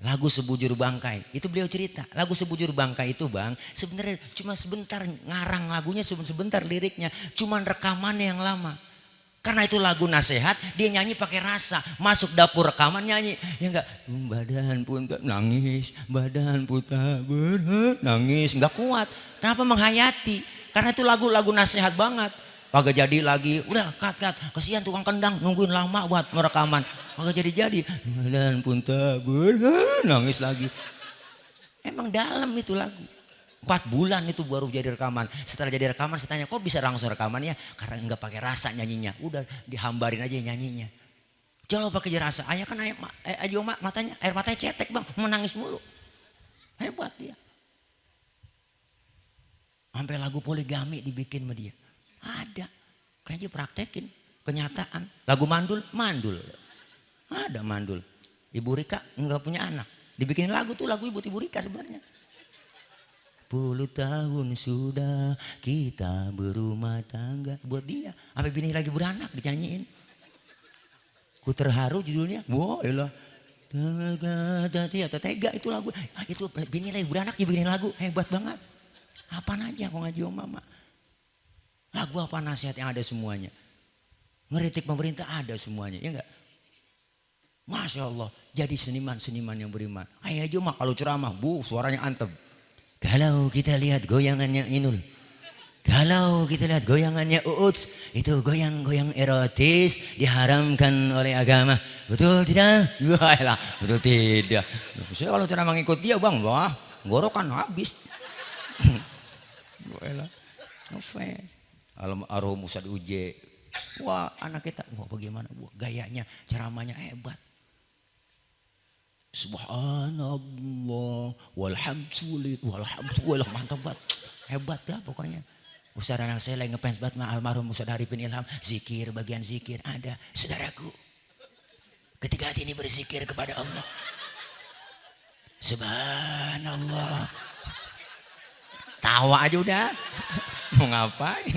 Lagu Sebujur Bangkai itu beliau cerita. Lagu Sebujur Bangkai itu Bang sebenarnya cuma sebentar ngarang lagunya, sebentar liriknya, cuman rekamannya yang lama. Karena itu lagu nasihat, dia nyanyi pakai rasa. Masuk dapur rekaman nyanyi, ya enggak, badan pun tak nangis, badan pun tak berat nangis, enggak kuat. Kenapa? Menghayati. Karena itu lagu-lagu nasihat banget. Kagak jadi lagi, udah cut. Kasihan tukang kendang nungguin lama buat merekaman. Kagak jadi. Badan pun tak berat nangis lagi. Emang dalam itu lagu. 4 bulan itu baru jadi rekaman. Setelah jadi rekaman saya tanya, kok bisa langsung rekaman ya? Karena enggak pakai rasa nyanyinya. Udah dihambarin aja nyanyinya. Coba pakai rasa. Ayah kan matanya, air matanya cetek Bang, menangis mulu. Hebat dia. Sampai lagu poligami dibikin sama dia. Ada. Kayaknya praktekin. Kenyataan. Lagu mandul. Ada mandul. Ibu Rika enggak punya anak. Dibikinin lagu tuh, lagu Ibu Rika sebenarnya. 10 tahun sudah kita berumah tangga. Buat dia. Sampai bini lagi beranak dinyanyiin. Ku terharu judulnya. Wah elah. Tega itu lagu. Itu bini lagi beranak dibikinin lagu. Hebat banget. Apaan aja aku ngaji om mama. Lagu apa nasihat yang ada semuanya. Ngeritik pemerintah ada semuanya. Ya enggak? Masya Allah. Jadi seniman-seniman yang beriman. Ayah Joma kalau ceramah. Suaranya antep. Kalau kita lihat goyangannya Inul. Kalau kita lihat goyangannya Uuts. Itu goyang-goyang erotis. Diharamkan oleh agama. Betul tidak? Wah, betul tidak. Saya kalau ceramah ngikut dia Bang. Wah gorokan habis. Wah Almarhum Ustadz Uje. Wah anak kita. Wah bagaimana gayanya. Ceramahnya hebat. Subhanallah walhamdulillah mantap banget, hebat dah pokoknya. Ustaz anak saya lagi ngefans banget sama almarhum Ustaz Arifin Ilham. Zikir, bagian zikir ada. Saudaraku, ketika hati ini berzikir kepada Allah, subhanallah, tawa aja udah. Mau ngapain?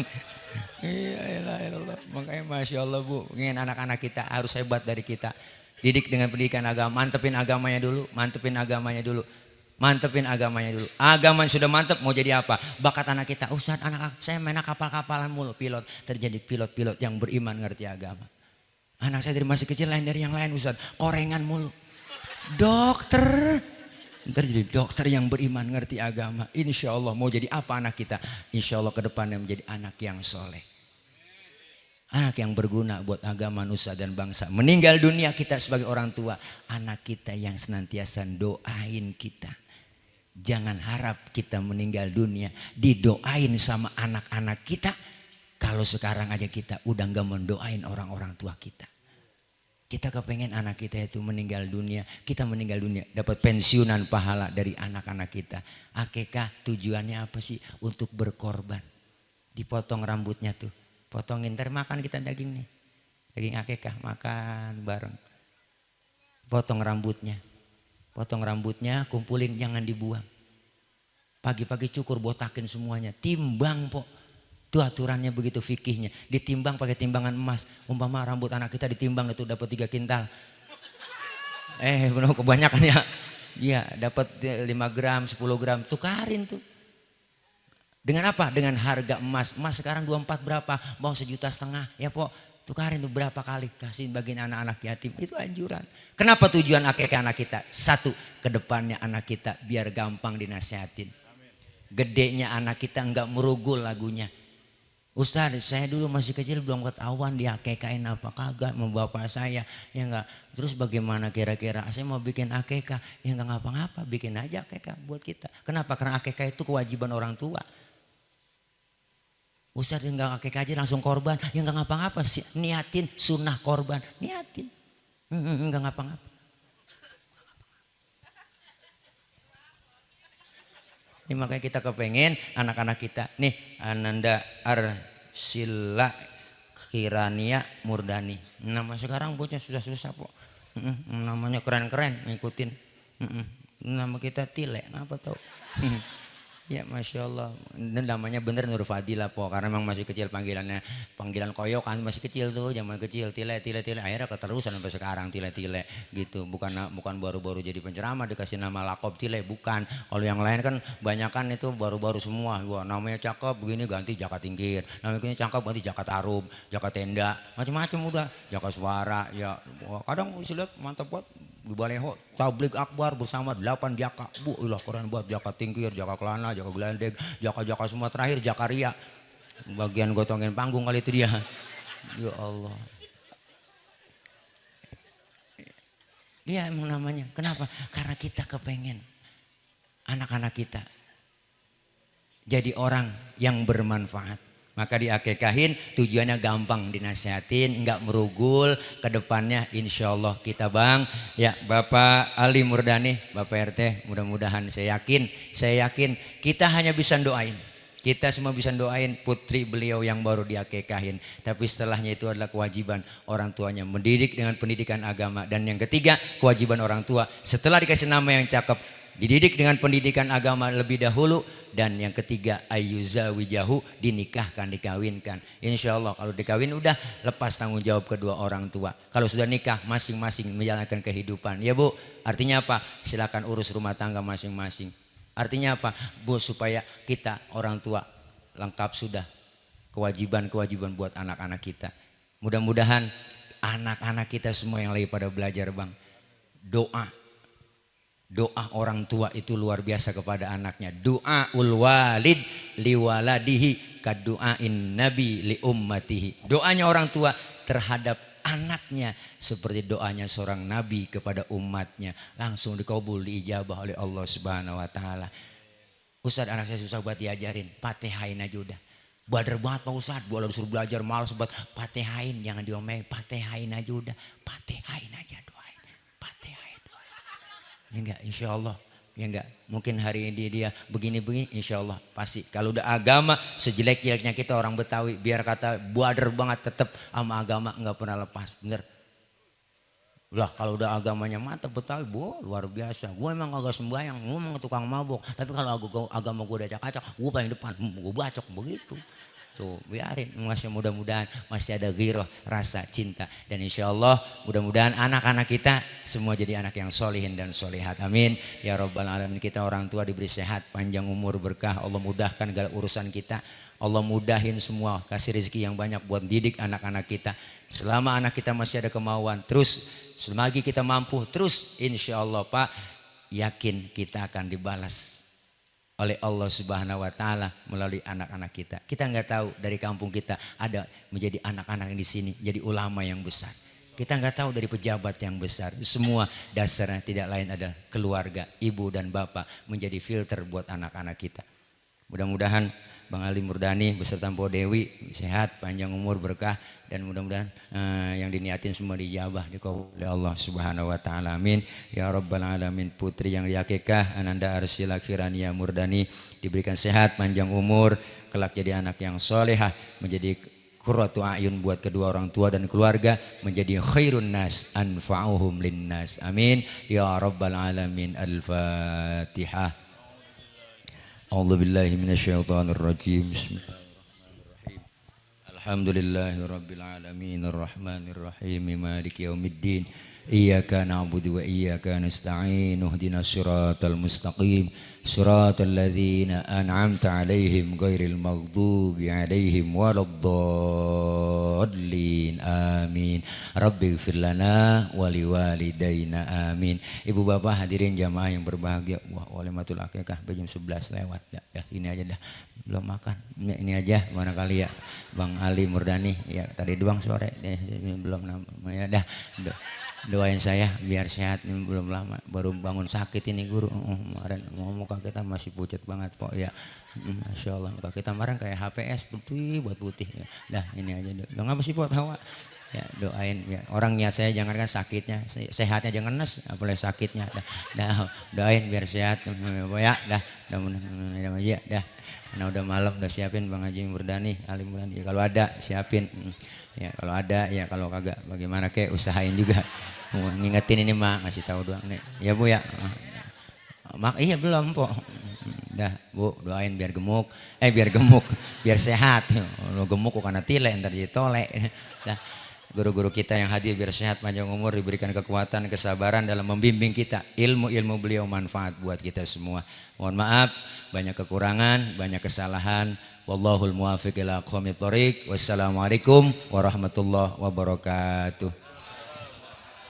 Iya, makanya masya Allah Bu, ingin anak-anak kita harus hebat dari kita. Didik dengan pendidikan agama, mantepin agamanya dulu. Agama sudah mantep, mau jadi apa? Bakat anak kita, Ustaz anak saya main kapal-kapalan mulu, pilot. Terjadi pilot-pilot yang beriman ngerti agama. Anak saya dari masih kecil lain dari yang lain Ustaz, korengan mulu. Dokter, ntar jadi dokter yang beriman ngerti agama. Insya Allah mau jadi apa anak kita? Insya Allah ke depannya menjadi anak yang soleh. Anak yang berguna buat agama, nusa dan bangsa. Meninggal dunia kita sebagai orang tua, anak kita yang senantiasa doain kita. Jangan harap kita meninggal dunia didoain sama anak-anak kita. Kalau sekarang aja kita udah gak mendoain orang-orang tua kita. Kita kepengen anak kita itu meninggal dunia, kita meninggal dunia dapat pensiunan pahala dari anak-anak kita. Akikah tujuannya apa sih? Untuk berkorban. Dipotong rambutnya tuh, potongin, ntar makan kita daging nih, daging akikah, makan bareng. Potong rambutnya, kumpulin, jangan dibuang. Pagi-pagi cukur, botakin semuanya, timbang po. Itu aturannya begitu fikihnya. Ditimbang pakai timbangan emas. Umpama rambut anak kita ditimbang itu dapat 3 kintal. Benar kebanyakan ya. Iya, dapat 5 gram, 10 gram, tukarin tuh. Dengan apa? Dengan harga emas. Emas sekarang 24 berapa? Mau 1,5 juta. Ya po, tukarin tuh berapa kali, kasih bagian anak-anak yatim. Itu anjuran. Kenapa tujuan akikah anak kita? 1, kedepannya anak kita biar gampang dinasihatin. Gedenya anak kita enggak merugul lagunya. Ustaz, saya dulu masih kecil belum ketahuan dia akikahin apa kagak sama bapak saya, ya enggak. Terus bagaimana kira-kira? Saya mau bikin akikah, ya enggak ngapa-ngapa, bikin aja akikah buat kita. Kenapa? Karena akikah itu kewajiban orang tua. Ustaz, enggak akikah aja langsung korban, ya enggak ngapa-ngapa, niatin sunnah korban, niatin, enggak ngapa-ngapa. Ini makanya kita kepengen anak-anak kita nih, Ananda Arsila Kirania Murdani. Nama sekarang bocah susah-susah po. Namanya keren-keren, ngikutin. Nama kita Tile, apa tau? Ya Masya Allah. Dan namanya bener Nur Fadila po, karena memang masih kecil panggilan koyokan, masih kecil tuh, zaman kecil Tile. Akhirnya keterusan sampai sekarang Tile gitu. Bukan baru-baru jadi penceramah dikasih nama lakob Tile, bukan. Kalau yang lain kan banyakan itu baru-baru semua. Wah, namanya cakep begini ganti Jaka Tingkir, namanya cakep ganti Jaka Tarub, Jaka Tenda, macam-macam udah, Jaka Suara. Ya kadang lihat mantap buat di Baleho tablik akbar bersama 8 jaka. Bu, ilah keren buat Jaka Tingkir, Jaka Kelana, Jaka Gelandeg, Jaka semua, terakhir Jaka Ria. Bagian gotongin panggung kali itu dia. Ya Allah. Dia emang namanya. Kenapa? Karena kita kepengen anak-anak kita jadi orang yang bermanfaat. Maka diakikahin, tujuannya gampang dinasihatin, enggak merugul. Kedepannya insya Allah kita bang, ya Bapak Ali Murdani, Bapak RT, mudah-mudahan saya yakin kita hanya bisa doain. Kita semua bisa doain putri beliau yang baru diakikahin. Tapi setelahnya itu adalah kewajiban orang tuanya mendidik dengan pendidikan agama. Dan yang ketiga, kewajiban orang tua setelah dikasih nama yang cakep, dididik dengan pendidikan agama lebih dahulu. Dan yang ketiga, ayyuza wijahu, dinikahkan, dikawinkan. Insya Allah kalau dikawin udah lepas tanggung jawab kedua orang tua. Kalau sudah nikah masing-masing menjalankan kehidupan. Ya Bu, artinya apa? Silakan urus rumah tangga masing-masing. Artinya apa? Bu, supaya kita orang tua lengkap sudah kewajiban-kewajiban buat anak-anak kita. Mudah-mudahan anak-anak kita semua yang lagi pada belajar bang, doa orang tua itu luar biasa kepada anaknya. Doa walid liwaladihi kadu'ain nabi li ummatihi. Doanya orang tua terhadap anaknya seperti doanya seorang nabi kepada umatnya. Langsung dikabul, diijabah oleh Allah Subhanahu wa taala. Ustaz, anak saya susah buat diajarin, Fatihain aja udah. Badar banget Pak Ustaz, boleh disuruh belajar malas buat Fatihain, jangan diomelin, Fatihain aja udah. Fatihain aja, doain. Fatihain. Ya enggak, insya Allah. Ya enggak, mungkin hari ini dia begini-begini, insya Allah pasti. Kalau udah agama, sejelek-jeleknya kita orang Betawi, biar kata buader banget, tetap sama agama enggak pernah lepas, bener. Lah kalau udah agamanya mantap Betawi, luar biasa. Gue emang agak sembahyang, gue emang tukang mabok. Tapi kalau agama gue udah acak-acak, gue paling depan, gue bacok begitu. Tuh biarin, masih mudah-mudahan masih ada ghirah, rasa cinta. Dan insya Allah mudah-mudahan anak-anak kita semua jadi anak yang solihin dan solihat, amin ya rabbal alamin. Kita orang tua diberi sehat, panjang umur, berkah, Allah mudahkan segala urusan kita, Allah mudahin semua, kasih rezeki yang banyak buat didik anak-anak kita. Selama anak kita masih ada kemauan, terus selagi kita mampu, terus insya Allah Pak, yakin kita akan dibalas oleh Allah Subhanahu wa taala melalui anak-anak kita. Kita nggak tahu dari kampung kita ada menjadi anak-anak yang di sini jadi ulama yang besar. Kita nggak tahu dari pejabat yang besar. Semua dasarnya tidak lain adalah keluarga, ibu dan bapak menjadi filter buat anak-anak kita. Mudah-mudahan Bang Ali Murdani beserta Mpok Dewi sehat, panjang umur, berkah, dan mudah-mudahan yang diniatin semua dijabah dikabul oleh Allah Subhanahu wa taala. Amin. Ya rabbal alamin. Putri yang diakikah Ananda Arsila Kirania Murdani diberikan sehat, panjang umur, kelak jadi anak yang solehah, menjadi qurratu a'yun buat kedua orang tua dan keluarga, menjadi khairun nas anfa'uhum linnas. Amin. Ya rabbal alamin. Al-Fatihah. A'udzu billahi minasyaitonir rajim. Bismillahirrahmanirrahim. Alhamdulillahirabbil alamin arrahmanir rahim maliki yaumiddin. Iyyaka na'budu wa iyyaka nasta'in. Ihdinas siratal mustaqim. Siratal ladzina an'amta 'alaihim ghairil maghdubi 'alaihim waladdallin. Amin. Rabbighfir lana wa liwalidayna. Amin. Ibu bapak hadirin jamaah yang berbahagia. Wah, walimatul akikah jam 11 lewat. Ya, ini aja dah. Belum makan. Ini aja mana kali ya. Bang Ali Murdani ya tadi doang sore. Belum ya dah. Doain saya biar sehat, ini belum lama baru bangun sakit ini guru. Kemarin muka kita masih pucat banget Pok ya. Masya Allah muka kita kemarin kayak HPS putih buat putih ya. Dah ini aja udah ngapa sih Pok hawa ya, doain ya. Orangnya saya jangan kan sakitnya, sehatnya jangan nes apalagi sakitnya. Dah doain biar sehat ya. Dah ya dah. Nah udah malam udah siapin Bang Haji Murdani, Ali Murdani ya, kalau ada siapin ya, kalau ada ya, kalau kagak bagaimana kek usahain juga. Ngingetin ini mak ngasih tahu doang nih ya Bu ya. Mak iya belum Pok. Dah Bu doain biar gemuk biar sehat. Lo gemuk kok karena tile ntar jadi tolek. Dah guru-guru kita yang hadir biar sehat, panjang umur, diberikan kekuatan, kesabaran dalam membimbing kita. Ilmu-ilmu beliau manfaat buat kita semua. Mohon maaf banyak kekurangan, banyak kesalahan. Wallahul muwaffiq ila aqwamit thoriq. Wassalamualaikum warahmatullahi wabarakatuh.